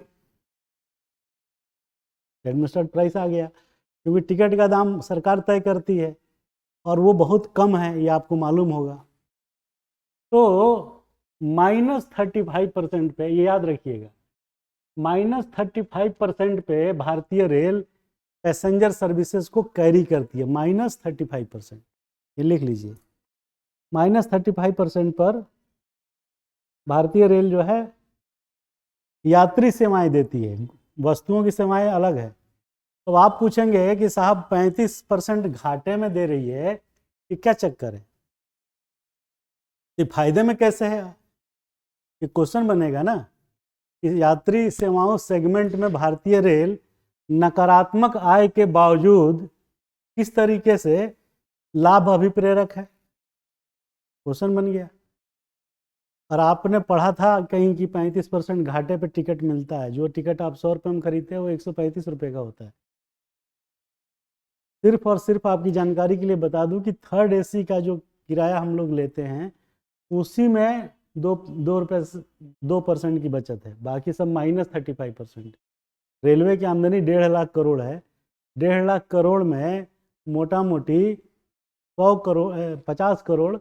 एडमिनिस्ट्रेड प्राइस आ गया क्योंकि टिकट का दाम सरकार तय करती है और वो बहुत कम है, ये आपको मालूम होगा। तो -35% पे, ये याद रखिएगा, -35% पे भारतीय रेल पैसेंजर सर्विसेज को कैरी करती है। -35%, ये लिख लीजिए। -35% पर भारतीय रेल जो है यात्री सेवाएं देती है। वस्तुओं की सेवाएं अलग है। तो आप पूछेंगे कि साहब 35% घाटे में दे रही है, ये क्या चक्कर है, ये फायदे में कैसे है, ये क्वेश्चन बनेगा ना। कि यात्री सेवाओं सेगमेंट में भारतीय रेल नकारात्मक आय के बावजूद किस तरीके से लाभ अभिप्रेरक है, क्वेश्चन बन गया। और आपने पढ़ा था कहीं कि 35% घाटे पे टिकट मिलता है, जो टिकट आप 100 रुपये में खरीदते हैं वो 135 रुपये का होता है। सिर्फ और सिर्फ आपकी जानकारी के लिए बता दूं कि थर्ड एसी का जो किराया हम लोग लेते हैं उसी में 2% की बचत है, बाकी सब -35%। रेलवे की आमदनी 1.5 लाख करोड़ है, 1.5 लाख करोड़ में मोटा मोटी 100 करोड़ 50 करोड़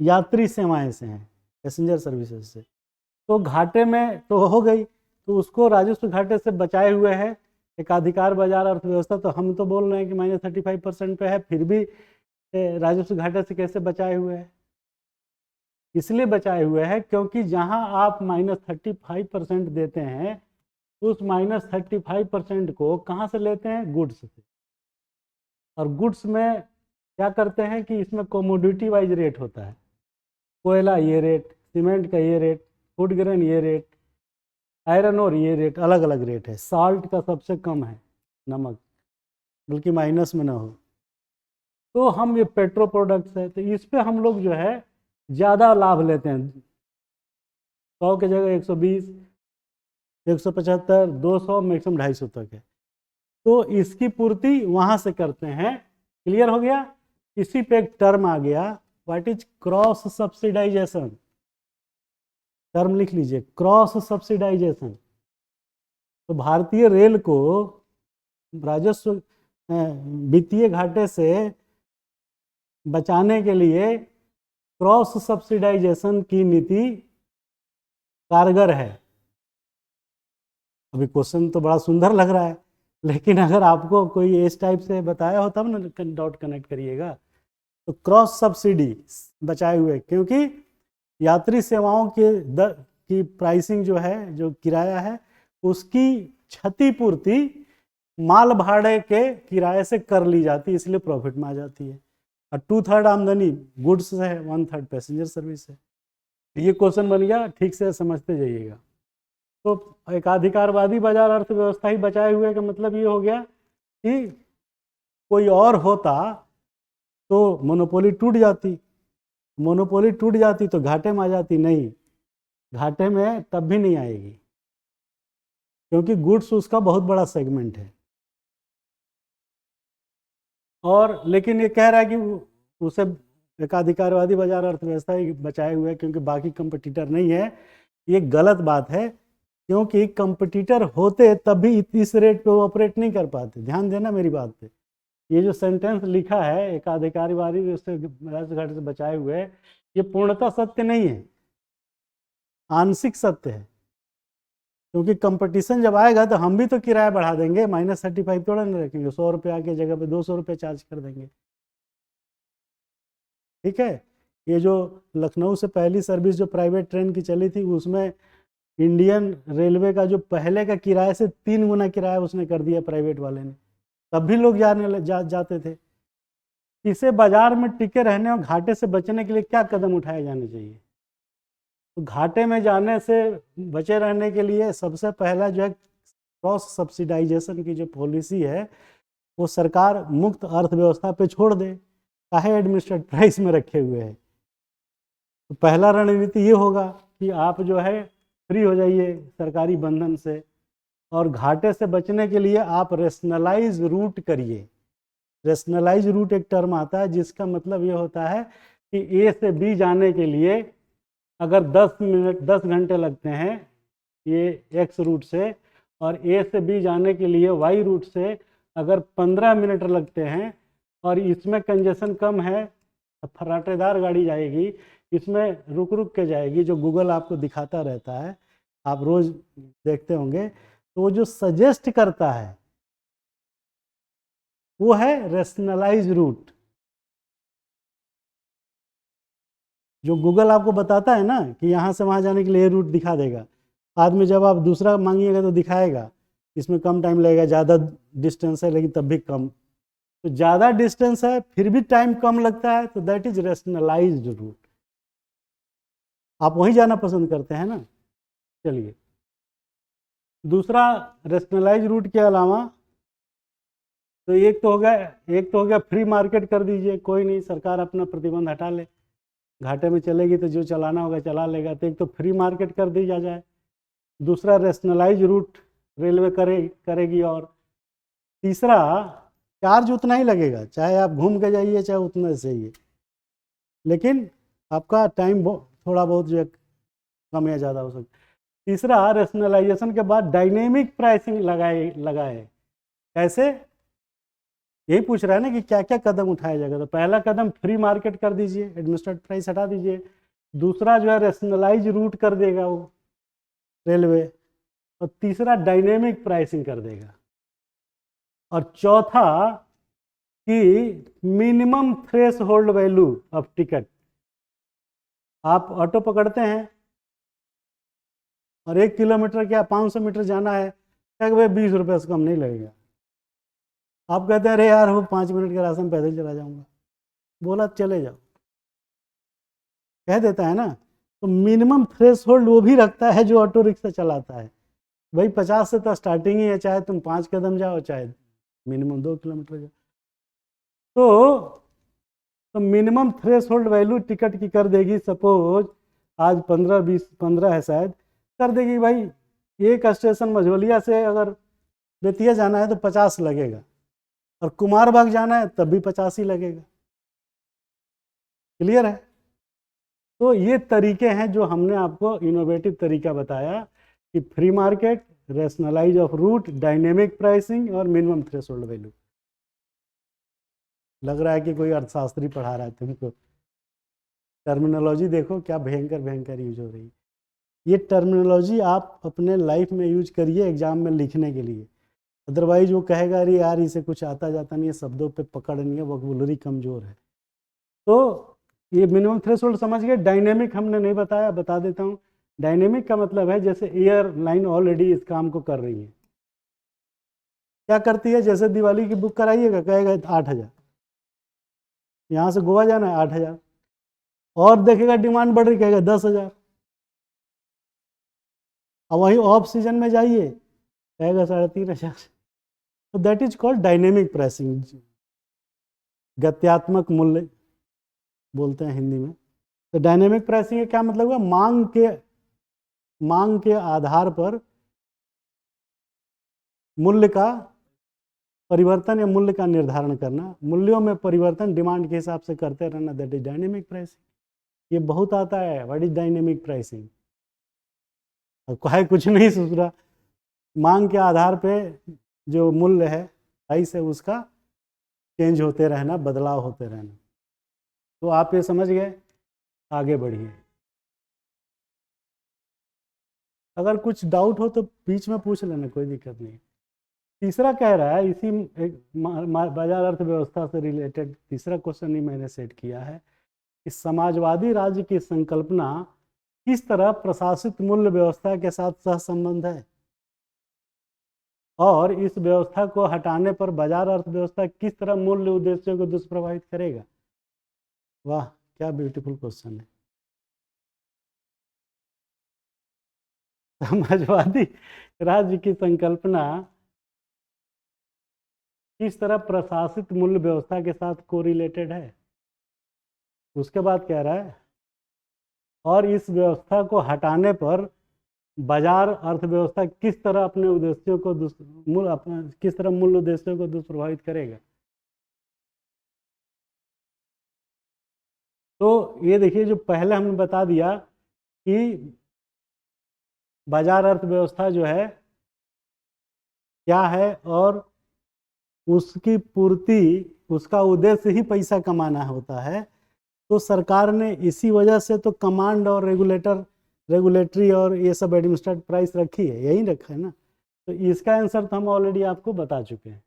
यात्री सेवाएं से हैं, पैसेंजर सर्विसेज से। तो घाटे में तो हो गई, तो उसको राजस्व घाटे से बचाए हुए है एकाधिकार बाजार अर्थव्यवस्था। तो हम तो बोल रहे हैं कि -35% पे है, फिर भी राजस्व घाटे से कैसे बचाए हुए हैं, इसलिए बचाए हुए हैं क्योंकि जहां आप -35% देते हैं उस -35% को कहां से लेते हैं, गुड्स से। और गुड्स में क्या करते हैं कि इसमें कमोडिटी वाइज रेट होता है, कोयला ये रेट, सीमेंट का ये रेट, फूड ग्रेन ये रेट, आयरन और ये रेट, अलग अलग रेट है। साल्ट का सबसे कम है, नमक, बल्कि माइनस में ना हो। तो हम ये पेट्रो प्रोडक्ट्स है, तो इस पे हम लोग जो है ज़्यादा लाभ लेते हैं। 100 की जगह 120, 175, 200, मैक्सिमम 250 तक है। तो इसकी पूर्ति वहाँ से करते हैं। क्लियर हो गया। इसी पे एक टर्म आ गया, what is cross subsidisation. Term लिख लीजिए, क्रॉस सब्सिडाइजेशन। तो भारतीय रेल को राजस्व वित्तीय घाटे से बचाने के लिए क्रॉस सब्सिडाइजेशन की नीति कारगर है। अभी क्वेश्चन तो बड़ा सुंदर लग रहा है, लेकिन अगर आपको कोई इस टाइप से बताया हो तब ना डॉट कनेक्ट करिएगा। तो क्रॉस सब्सिडी बचाए हुए, क्योंकि यात्री सेवाओं की प्राइसिंग जो है, जो किराया है, उसकी क्षतिपूर्ति माल भाड़े के किराए से कर ली जाती है, इसलिए प्रॉफिट में आ जाती है। और 2/3 आमदनी गुड्स से है, 1/3 पैसेंजर सर्विस है। ये क्वेश्चन बन गया, ठीक से समझते जाइएगा। तो एकाधिकारवादी बाजार अर्थव्यवस्था ही बचाए हुए का मतलब ये हो गया कि कोई और होता तो मोनोपोली टूट जाती, मोनोपोली टूट जाती तो घाटे में आ जाती। नहीं, घाटे में तब भी नहीं आएगी, क्योंकि गुड्स उसका बहुत बड़ा सेगमेंट है। और लेकिन ये कह रहा है कि उसे एकाधिकारवादी बाजार अर्थव्यवस्था ही बचाए हुए, क्योंकि बाकी कंपटीटर नहीं है। ये गलत बात है, क्योंकि कंपटीटर होते तब भी इस रेट पे वो ऑपरेट नहीं कर पाते। ध्यान देना मेरी बात पे। ये जो सेंटेंस लिखा है एकाधिकारवादी उससे राजस्व घाटे से बचाए हुए, ये पूर्णतः सत्य नहीं है, आंशिक सत्य है। क्योंकि कंपटीशन जब आएगा तो हम भी तो किराया बढ़ा देंगे, -35 थोड़ा नहीं रखेंगे, 100 रुपये की जगह पे 200 रुपये चार्ज कर देंगे। ठीक है। ये जो लखनऊ से पहली सर्विस जो प्राइवेट ट्रेन की चली थी, उसमें इंडियन रेलवे का जो पहले का किराया से 3 गुना किराया उसने कर दिया प्राइवेट वाले ने, तब भी लोग जाते थे। इसे बाजार में टिके रहने और घाटे से बचने के लिए क्या कदम उठाए जाने चाहिए? तो घाटे में जाने से बचे रहने के लिए सबसे पहला जो है क्रॉस सब्सिडाइजेशन की जो पॉलिसी है वो सरकार मुक्त अर्थव्यवस्था पे छोड़ दे, काहे एडमिनिस्ट्रेटेड प्राइस में रखे हुए है। तो पहला रणनीति ये होगा कि आप जो है फ्री हो जाइए सरकारी बंधन से, और घाटे से बचने के लिए आप रेशनलाइज रूट करिए। रेशनलाइज रूट एक टर्म आता है जिसका मतलब ये होता है कि ए से बी जाने के लिए अगर 10 घंटे लगते हैं ये एक्स रूट से, और ए से बी जाने के लिए वाई रूट से अगर 15 मिनट लगते हैं, और इसमें कंजेशन कम है, फर्राटेदार गाड़ी जाएगी, इसमें रुक रुक के जाएगी, जो गूगल आपको दिखाता रहता है, आप रोज देखते होंगे। तो वो जो सजेस्ट करता है वो है रेशनलाइज रूट। जो गूगल आपको बताता है ना कि यहाँ से वहाँ जाने के लिए रूट दिखा देगा, बाद में जब आप दूसरा मांगिएगा तो दिखाएगा, इसमें कम टाइम लगेगा, ज़्यादा डिस्टेंस है लेकिन तब भी कम। तो ज़्यादा डिस्टेंस है फिर भी टाइम कम लगता है, तो दैट इज रेशनलाइज्ड रूट। आप वहीं जाना पसंद करते हैं ना। चलिए, दूसरा रेशनलाइज रूट के अलावा तो एक तो हो गया फ्री मार्केट कर दीजिए, कोई नहीं, सरकार अपना प्रतिबंध हटा ले, घाटे में चलेगी तो जो चलाना होगा चला लेगा, तो एक तो फ्री मार्केट कर दिया जाए। दूसरा रेशनलाइज रूट रेलवे करेगी। और तीसरा, चार्ज उतना ही लगेगा, चाहे आप घूम के जाइए चाहे उतना से ही, लेकिन आपका टाइम थोड़ा बहुत जो है कम या ज़्यादा हो सकता है। तीसरा, रेशनलाइजेशन के बाद डायनेमिक प्राइसिंग लगाए। कैसे, यही पूछ रहा है ना कि क्या क्या कदम उठाया जाएगा। तो पहला कदम फ्री मार्केट कर दीजिए, एडमिनिस्ट्रेटेड प्राइस हटा दीजिए। दूसरा जो है रेशनलाइज रूट कर देगा वो रेलवे। और तीसरा डायनेमिक प्राइसिंग कर देगा। और चौथा कि minimum threshold value of ticket. आप ऑटो पकड़ते हैं और 1 किलोमीटर क्या 500 मीटर जाना है, क्या भाई 20 रुपये से कम नहीं लगेगा। आप कहते हैं अरे यार वो 5 मिनट का रास्ता में पैदल चला जाऊंगा, बोला चले जाओ, कह देता है ना। तो मिनिमम थ्रेश होल्ड वो भी रखता है जो ऑटो रिक्शा चलाता है। भाई 50 से तो स्टार्टिंग ही है, चाहे तुम 5 कदम जाओ चाहे मिनिमम 2 किलोमीटर जाओ। तो minimum threshold value ticket की कर देगी, सपोज आज 15 है शायद, कर देगी भाई एक स्टेशन मझोलिया से अगर बेतिया जाना है तो 50 लगेगा, और कुमार बाग जाना है तब भी 50 ही लगेगा। क्लियर है। तो ये तरीके हैं जो हमने आपको इनोवेटिव तरीका बताया कि free market, rationalise of route, dynamic pricing और मिनिमम थ्रेशोल्ड वैल्यू। लग रहा है कि कोई अर्थशास्त्री पढ़ा रहा है तुमको। टर्मिनोलॉजी देखो क्या भयंकर भयंकर यूज हो रही है। ये टर्मिनोलॉजी आप अपने लाइफ में यूज करिए एग्जाम में लिखने के लिए। अदरवाइज वो कहेगा अरे यार इसे कुछ आता जाता नहीं है, शब्दों पे पकड़ नहीं है, वोकैबुलरी कमज़ोर है। तो ये मिनिमम थ्रेशोल्ड समझ गए। डायनेमिक हमने नहीं बताया, बता देता हूँ। डायनेमिक का मतलब है जैसे एयरलाइन ऑलरेडी इस काम को कर रही है। क्या करती है, जैसे दिवाली की बुक कराइएगा कहेगा 8,000, यहाँ से गोवा जाना है 8,000, और देखेगा डिमांड बढ़ रही कहेगा 10,000, और वही ऑफ सीजन में जाइए कहेगा 3,500। तो that is called dynamic pricing, गत्यात्मक मूल्य बोलते हैं हिंदी में। तो डायनेमिक प्राइसिंग का क्या मतलब हुआ, मांग के आधार पर मूल्य का परिवर्तन या मूल्य का निर्धारण करना, मूल्यों में परिवर्तन डिमांड के हिसाब से करते रहना, दैट इज डायनेमिक प्राइसिंग। ये बहुत आता है, व्हाट इज डायनेमिक प्राइसिंग। और कहे कुछ नहीं सुधरा, मांग के आधार पे जो मूल्य है प्राइस है उसका चेंज होते रहना, बदलाव होते रहना। तो आप ये समझ गए, आगे बढ़िए। अगर कुछ डाउट हो तो बीच में पूछ लेना, कोई दिक्कत नहीं। तीसरा कह रहा है इसी बाजार अर्थव्यवस्था से रिलेटेड तीसरा क्वेश्चन ही मैंने सेट किया है कि समाजवादी राज्य की संकल्पना किस तरह प्रशासित मूल्य व्यवस्था के साथ सहसंबंध है, और इस व्यवस्था को हटाने पर बाजार अर्थव्यवस्था किस तरह मूल्य उद्देश्यों को दुष्प्रभावित करेगा। वाह क्या ब्यूटीफुल क्वेश्चन है। समाजवादी राज्य की संकल्पना किस तरह प्रशासित मूल्य व्यवस्था के साथ कोरिलेटेड है। उसके बाद कह रहा है और इस व्यवस्था को हटाने पर बाजार अर्थव्यवस्था किस तरह अपने उद्देश्यों को किस तरह मूल्य उद्देश्यों को दुष्प्रभावित करेगा। तो ये देखिए, जो पहले हमने बता दिया कि बाजार अर्थव्यवस्था जो है क्या है, और उसकी पूर्ति, उसका उद्देश्य ही पैसा कमाना होता है। तो सरकार ने इसी वजह से तो कमांड और रेगुलेटरी और ये सब एडमिनिस्ट्रेटिव प्राइस रखी है, यही रखा है ना। तो इसका आंसर तो हम ऑलरेडी आपको बता चुके हैं।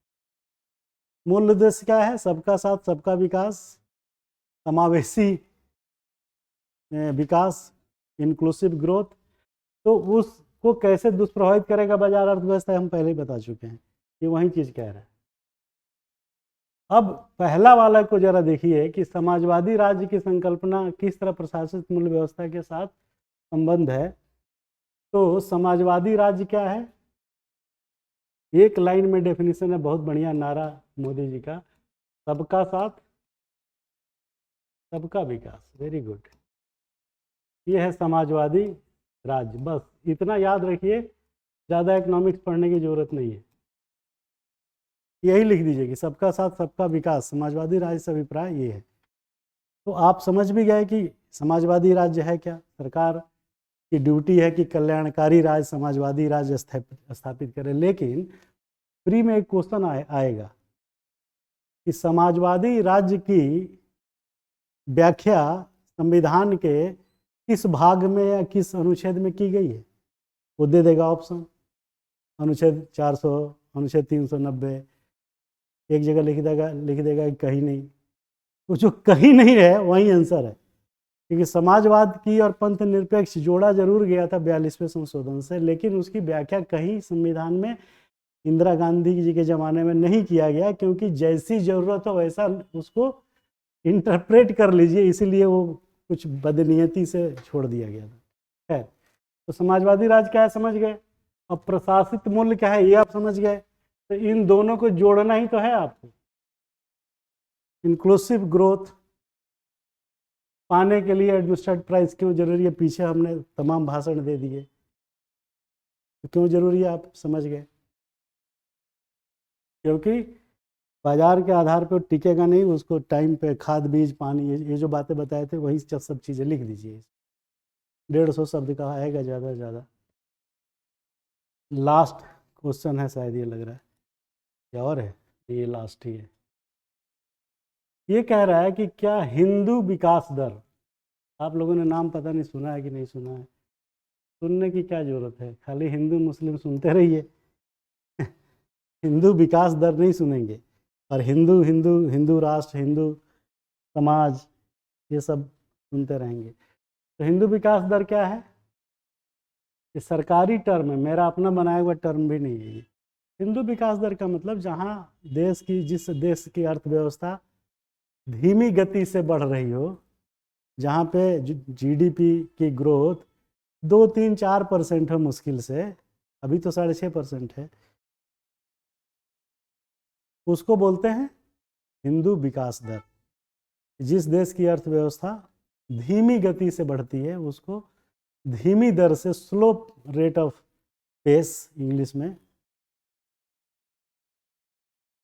मूल उद्देश्य क्या है, सबका साथ सबका विकास, समावेशी विकास, इंक्लूसिव ग्रोथ। तो उस को कैसे दुष्प्रभावित करेगा बाजार अर्थव्यवस्था, हम पहले ही बता चुके हैं, ये वही चीज कह रहा है। अब पहला वाला को जरा देखिए कि समाजवादी राज्य की संकल्पना किस तरह प्रशासित मूल्य व्यवस्था के साथ संबंध है। तो समाजवादी राज्य क्या है, एक लाइन में डेफिनेशन है, बहुत बढ़िया नारा मोदी जी का, सबका साथ सबका विकास। वेरी गुड, ये है समाजवादी राज्य। बस इतना याद रखिए, ज़्यादा इकोनॉमिक्स पढ़ने की जरूरत नहीं है, यही लिख दीजिए कि सबका साथ सबका विकास समाजवादी राज्य से अभिप्राय ये है। तो आप समझ भी गए कि समाजवादी राज्य है क्या। सरकार की ड्यूटी है कि कल्याणकारी राज्य समाजवादी राज्य स्थापित करे। लेकिन प्री में एक क्वेश्चन आएगा कि समाजवादी राज्य की व्याख्या संविधान के किस भाग में या किस अनुच्छेद में की गई है, वो दे देगा ऑप्शन। अनुच्छेद 400, अनुच्छेद 390, एक जगह लिख देगा कि कहीं नहीं। तो जो कहीं नहीं है वही आंसर है, क्योंकि समाजवाद की और पंथ निरपेक्ष जोड़ा जरूर गया था 42वें संशोधन से, लेकिन उसकी व्याख्या कहीं संविधान में इंदिरा गांधी जी के ज़माने में नहीं किया गया, क्योंकि जैसी ज़रूरत हो वैसा उसको इंटरप्रेट कर लीजिए, इसीलिए वो कुछ बदनीयती से छोड़ दिया गया था। है तो समाजवादी राज्य क्या है समझ गए। अब प्रशासित मूल्य क्या है ये आप समझ गए। तो इन दोनों को जोड़ना ही तो है आपको। इंक्लूसिव ग्रोथ पाने के लिए एडमिनिस्ट्रेटेड प्राइस क्यों जरूरी है, पीछे हमने तमाम भाषण दे दिए, तो क्यों जरूरी है आप समझ गए। क्योंकि बाजार के आधार पर टिकेगा नहीं, उसको टाइम पे खाद बीज पानी ये जो बातें बताए थे वही सब चीज़ें लिख दीजिए। 150 शब्द का आएगा ज़्यादा से ज़्यादा। लास्ट क्वेश्चन है शायद, ये लग रहा है क्या और है, ये लास्ट ही है। ये कह रहा है कि क्या हिंदू विकास दर, आप लोगों ने नाम पता नहीं सुना है कि नहीं सुना है, सुनने की क्या जरूरत है, खाली हिंदू मुस्लिम सुनते रहिए हिंदू विकास दर नहीं सुनेंगे, और हिंदू हिंदू हिंदू राष्ट्र हिंदू समाज ये सब सुनते रहेंगे। तो हिंदू विकास दर क्या है, ये सरकारी टर्म है, मेरा अपना बनाया हुआ टर्म भी नहीं है। हिंदू विकास दर का मतलब जहाँ जिस देश की अर्थव्यवस्था धीमी गति से बढ़ रही हो, जहाँ पे जीडीपी की ग्रोथ 2-3-4% हो मुश्किल से, अभी तो 6.5% है, उसको बोलते हैं हिंदू विकास दर। जिस देश की अर्थव्यवस्था धीमी गति से बढ़ती है उसको धीमी दर से, slow rate of pace English में,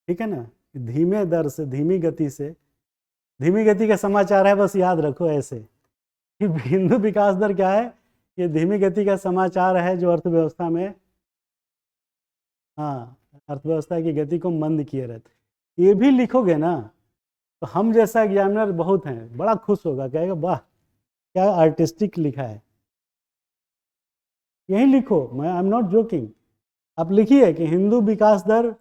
ठीक है ना, धीमे दर से धीमी गति से, धीमी गति का समाचार है बस याद रखो ऐसे कि हिंदू विकास दर क्या है, ये धीमी गति का समाचार है जो अर्थव्यवस्था में, हाँ, अर्थव्यवस्था की गति को मंद किए रहते। ये भी लिखोगे ना तो हम जैसा एग्जामिनर बहुत हैं, बड़ा खुश होगा, कहेगा वाह क्या आर्टिस्टिक लिखा है। यही लिखो, मैं आई एम नॉट जोकिंग। आप लिखिए कि हिंदू विकास दर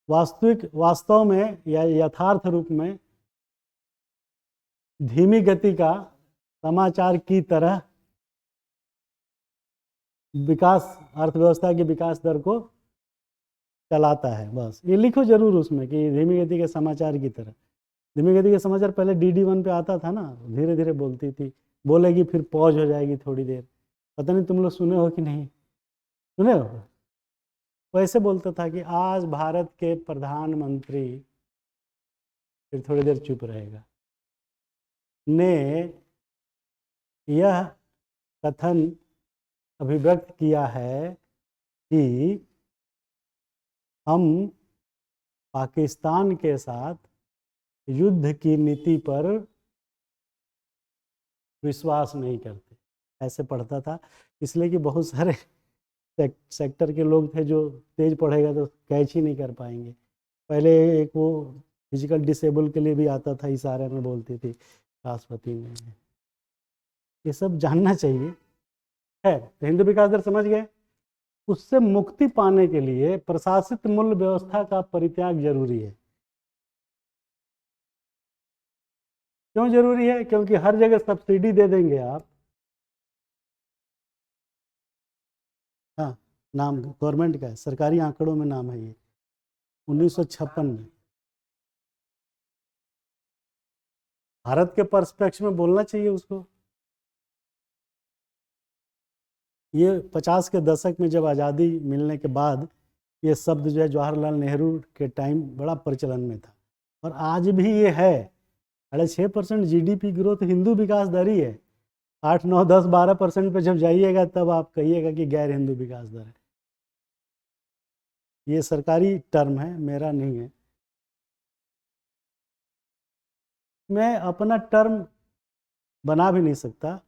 वास्तव में या यथार्थ रूप में धीमी गति का समाचार की तरह विकास, अर्थव्यवस्था की विकास दर को चलाता है। बस ये लिखो जरूर उसमें कि धीमी गति के समाचार की तरह। धीमी गति के समाचार पहले DD1 पे आता था ना, धीरे धीरे बोलती थी, बोलेगी फिर पॉज हो जाएगी थोड़ी देर, पता नहीं तुम लोग सुने हो कि नहीं सुने हो। वैसे बोलता था कि आज भारत के प्रधानमंत्री, फिर थोड़ी देर चुप रहेगा, ने यह कथन अभिव्यक्त किया है कि हम पाकिस्तान के साथ युद्ध की नीति पर विश्वास नहीं करते, ऐसे पढ़ता था। इसलिए कि बहुत सारे सेक्टर के लोग थे जो तेज पढ़ेगा तो कैच ही नहीं कर पाएंगे। पहले एक वो फिजिकल डिसेबल के लिए भी आता था, इशारे में बोलती थी राष्ट्रपति ने, ये सब जानना चाहिए। है तो हिंदू विकास दर समझ गए। उससे मुक्ति पाने के लिए प्रशासित मूल्य व्यवस्था का परित्याग जरूरी है। क्यों जरूरी है, क्योंकि हर जगह सब्सिडी दे देंगे आप हाँ, नाम गवर्नमेंट का है, सरकारी आंकड़ों में नाम है ये 1956 में। भारत के पर्सपेक्ट में बोलना चाहिए उसको। ये 50 के दशक में जब आज़ादी मिलने के बाद ये शब्द जो है जवाहरलाल नेहरू के टाइम बड़ा प्रचलन में था, और आज भी ये है। 6.5% GDP ग्रोथ हिंदू विकास दर ही है। 8, 9, 10, 12% पे जब जाइएगा तब आप कहिएगा कि गैर हिंदू विकास दर है। ये सरकारी टर्म है, मेरा नहीं है। मैं अपना टर्म बना भी नहीं सकता,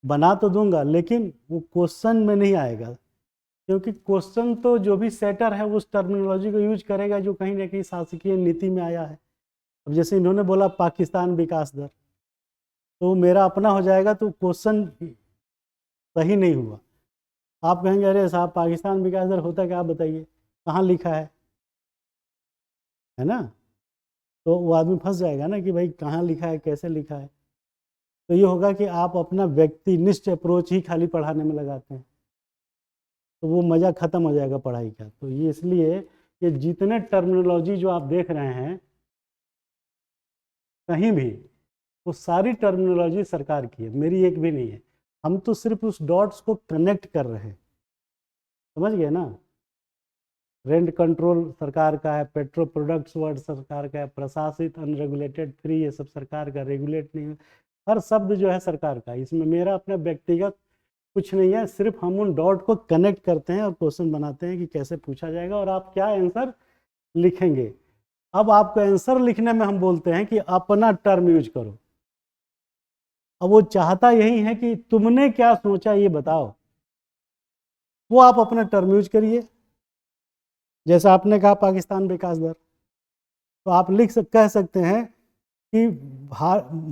बना तो दूंगा लेकिन वो क्वेश्चन में नहीं आएगा, क्योंकि क्वेश्चन तो जो भी सेटर है उस टर्मिनोलॉजी को यूज करेगा जो कहीं ना कहीं शासकीय नीति में आया है। अब जैसे इन्होंने बोला पाकिस्तान विकास दर, तो मेरा अपना हो जाएगा, तो क्वेश्चन सही नहीं हुआ। आप कहेंगे अरे साहब पाकिस्तान विकास दर होता क्या, आप बताइए कहाँ लिखा है ना। तो वो आदमी फंस जाएगा ना कि भाई कहाँ लिखा है, कैसे लिखा है। तो ये होगा कि आप अपना व्यक्तिनिष्ठ अप्रोच ही खाली पढ़ाने में लगाते हैं, तो वो मज़ा ख़त्म हो जाएगा पढ़ाई का। तो ये इसलिए ये जितने टर्मिनोलॉजी जो आप देख रहे हैं कहीं भी, वो सारी टर्मिनोलॉजी सरकार की है, मेरी एक भी नहीं है। हम तो सिर्फ उस डॉट्स को कनेक्ट कर रहे हैं, समझ गए ना। रेंट कंट्रोल सरकार का है, पेट्रो प्रोडक्ट्स वर्ड सरकार का है, प्रशासित अनरेगुलेटेड फ्री ये सब सरकार का, रेगुलेट नहीं, हर शब्द जो है सरकार का। इसमें मेरा अपना व्यक्तिगत कुछ नहीं है, सिर्फ हम उन डॉट को कनेक्ट करते हैं और क्वेश्चन बनाते हैं कि कैसे पूछा जाएगा और आप क्या आंसर लिखेंगे। अब आपको आंसर लिखने में हम बोलते हैं कि अपना टर्म यूज करो। अब वो चाहता यही है कि तुमने क्या सोचा ये बताओ, वो आप अपना टर्म यूज करिए। जैसा आपने कहा पाकिस्तान विकास दर, तो आप कह सकते हैं कि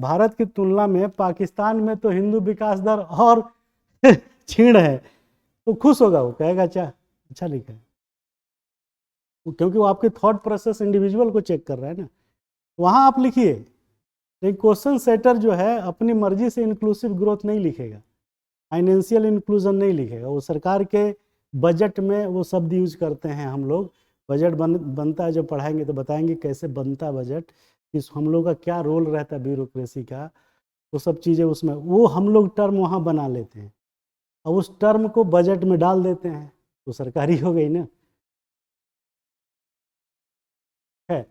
भारत की तुलना में पाकिस्तान में तो हिंदू विकास दर और क्षीण है। तो खुश होगा, वो कहेगा अच्छा लिखा है, क्योंकि वो आपके थॉट प्रोसेस इंडिविजुअल को चेक कर रहा है ना। वहाँ आप लिखिए, लेकिन क्वेश्चन सेटर जो है अपनी मर्जी से इंक्लूसिव ग्रोथ नहीं लिखेगा, फाइनेंशियल इंक्लूजन नहीं लिखेगा। वो सरकार के बजट में वो शब्द यूज करते हैं हम लोग। बजट बनता है, जब पढ़ाएंगे तो बताएंगे कैसे बनता है बजट, इस हम लोग का क्या रोल रहता है ब्यूरोक्रेसी का, वो सब चीज़ें उसमें वो हम लोग टर्म वहाँ बना लेते हैं और उस टर्म को बजट में डाल देते हैं, तो सरकारी हो गई ना। है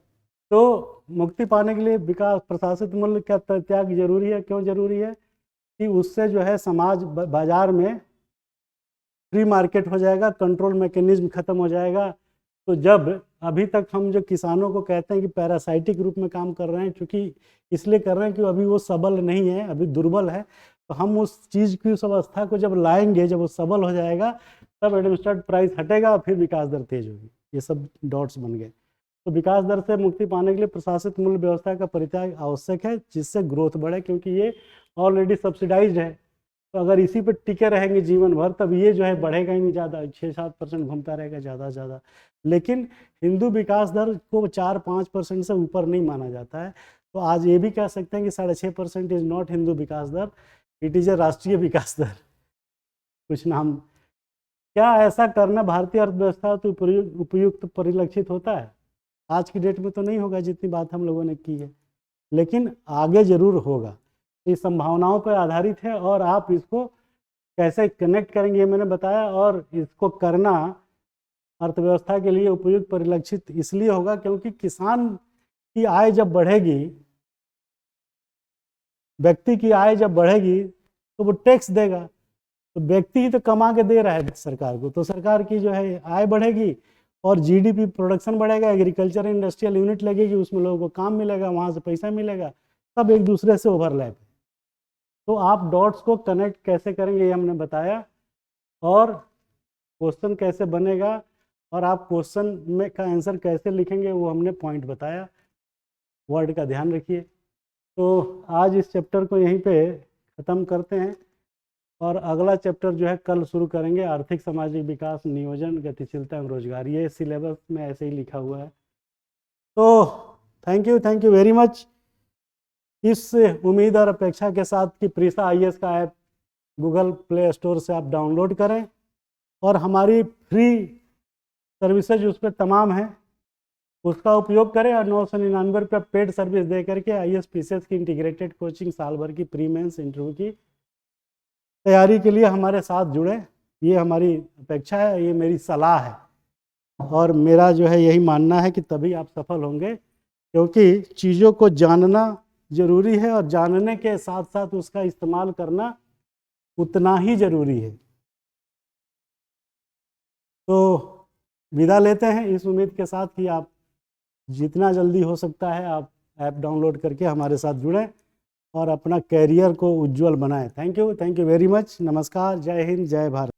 तो मुक्ति पाने के लिए विकास प्रशासित मूल्य का त्याग जरूरी है। क्यों जरूरी है? कि उससे जो है समाज बाजार में फ्री मार्केट हो जाएगा, कंट्रोल मैकेनिज्म खत्म हो जाएगा। तो जब अभी तक हम जो किसानों को कहते हैं कि पैरासाइटिक रूप में काम कर रहे हैं, क्योंकि इसलिए कर रहे हैं कि अभी वो सबल नहीं है, अभी दुर्बल है, तो हम उस चीज़ की उस अवस्था को जब लाएंगे, जब वो सबल हो जाएगा, तब एडमिनिस्ट्रेटिव प्राइस हटेगा और फिर विकास दर तेज होगी। ये सब डॉट्स बन गए। तो विकास दर से मुक्ति पाने के लिए प्रशासित मूल्य व्यवस्था का परित्याग आवश्यक है, जिससे ग्रोथ बढ़े, क्योंकि ये ऑलरेडी सब्सिडाइज्ड है। तो अगर इसी पर टिके रहेंगे जीवन भर, तब ये जो है बढ़ेगा ही नहीं, ज़्यादा 6-7% घूमता रहेगा ज़्यादा से ज़्यादा। लेकिन हिंदू विकास दर को 4-5% से ऊपर नहीं माना जाता है। तो आज ये भी कह सकते हैं कि 6.5% इज नॉट हिंदू विकास दर, इट इज़ ए राष्ट्रीय विकास दर। कुछ नाम क्या ऐसा करना भारतीय अर्थव्यवस्था तो उपयुक्त परिलक्षित होता है? आज की डेट में तो नहीं होगा जितनी बात हम लोगों ने की है, लेकिन आगे जरूर होगा। ये संभावनाओं पर आधारित है और आप इसको कैसे कनेक्ट करेंगे ये मैंने बताया। और इसको करना अर्थव्यवस्था के लिए उपयुक्त परिलक्षित इसलिए होगा क्योंकि किसान की आय जब बढ़ेगी, व्यक्ति की आय जब बढ़ेगी तो वो टैक्स देगा। तो व्यक्ति ही तो कमा के दे रहा है सरकार को, तो सरकार की जो है आय बढ़ेगी और जीडीपी प्रोडक्शन बढ़ेगा, एग्रीकल्चर इंडस्ट्रियल यूनिट लगेगी, उसमें लोगों को काम मिलेगा, वहाँ से पैसा मिलेगा, सब एक दूसरे से ओवरलैप है। तो आप डॉट्स को कनेक्ट कैसे करेंगे ये हमने बताया, और क्वेश्चन कैसे बनेगा और आप क्वेश्चन में का आंसर कैसे लिखेंगे वो हमने पॉइंट बताया। वर्ड का ध्यान रखिए। तो आज इस चैप्टर को यहीं पे ख़त्म करते हैं और अगला चैप्टर जो है कल शुरू करेंगे, आर्थिक सामाजिक विकास, नियोजन, गतिशीलता एवं रोजगार। ये सिलेबस में ऐसे ही लिखा हुआ है। तो थैंक यू वेरी मच। इस उम्मीद और अपेक्षा के साथ कि प्रीसा IAS का ऐप गूगल प्ले स्टोर से आप डाउनलोड करें और हमारी फ्री सर्विसेज उस पर तमाम है, उसका उपयोग करें और 999 रुपये पेड सर्विस दे करके IAS-PCS की इंटीग्रेटेड कोचिंग साल भर की प्री मेंस इंटरव्यू की तैयारी के लिए हमारे साथ जुड़ें। ये हमारी अपेक्षा है, ये मेरी सलाह है और मेरा जो है यही मानना है कि तभी आप सफल होंगे, क्योंकि चीज़ों को जानना ज़रूरी है और जानने के साथ साथ उसका इस्तेमाल करना उतना ही ज़रूरी है। तो विदा लेते हैं इस उम्मीद के साथ कि आप जितना जल्दी हो सकता है आप ऐप डाउनलोड करके हमारे साथ जुड़ें और अपना कैरियर को उज्जवल बनाएं। Thank you very much. नमस्कार, जय हिंद, जय भारत।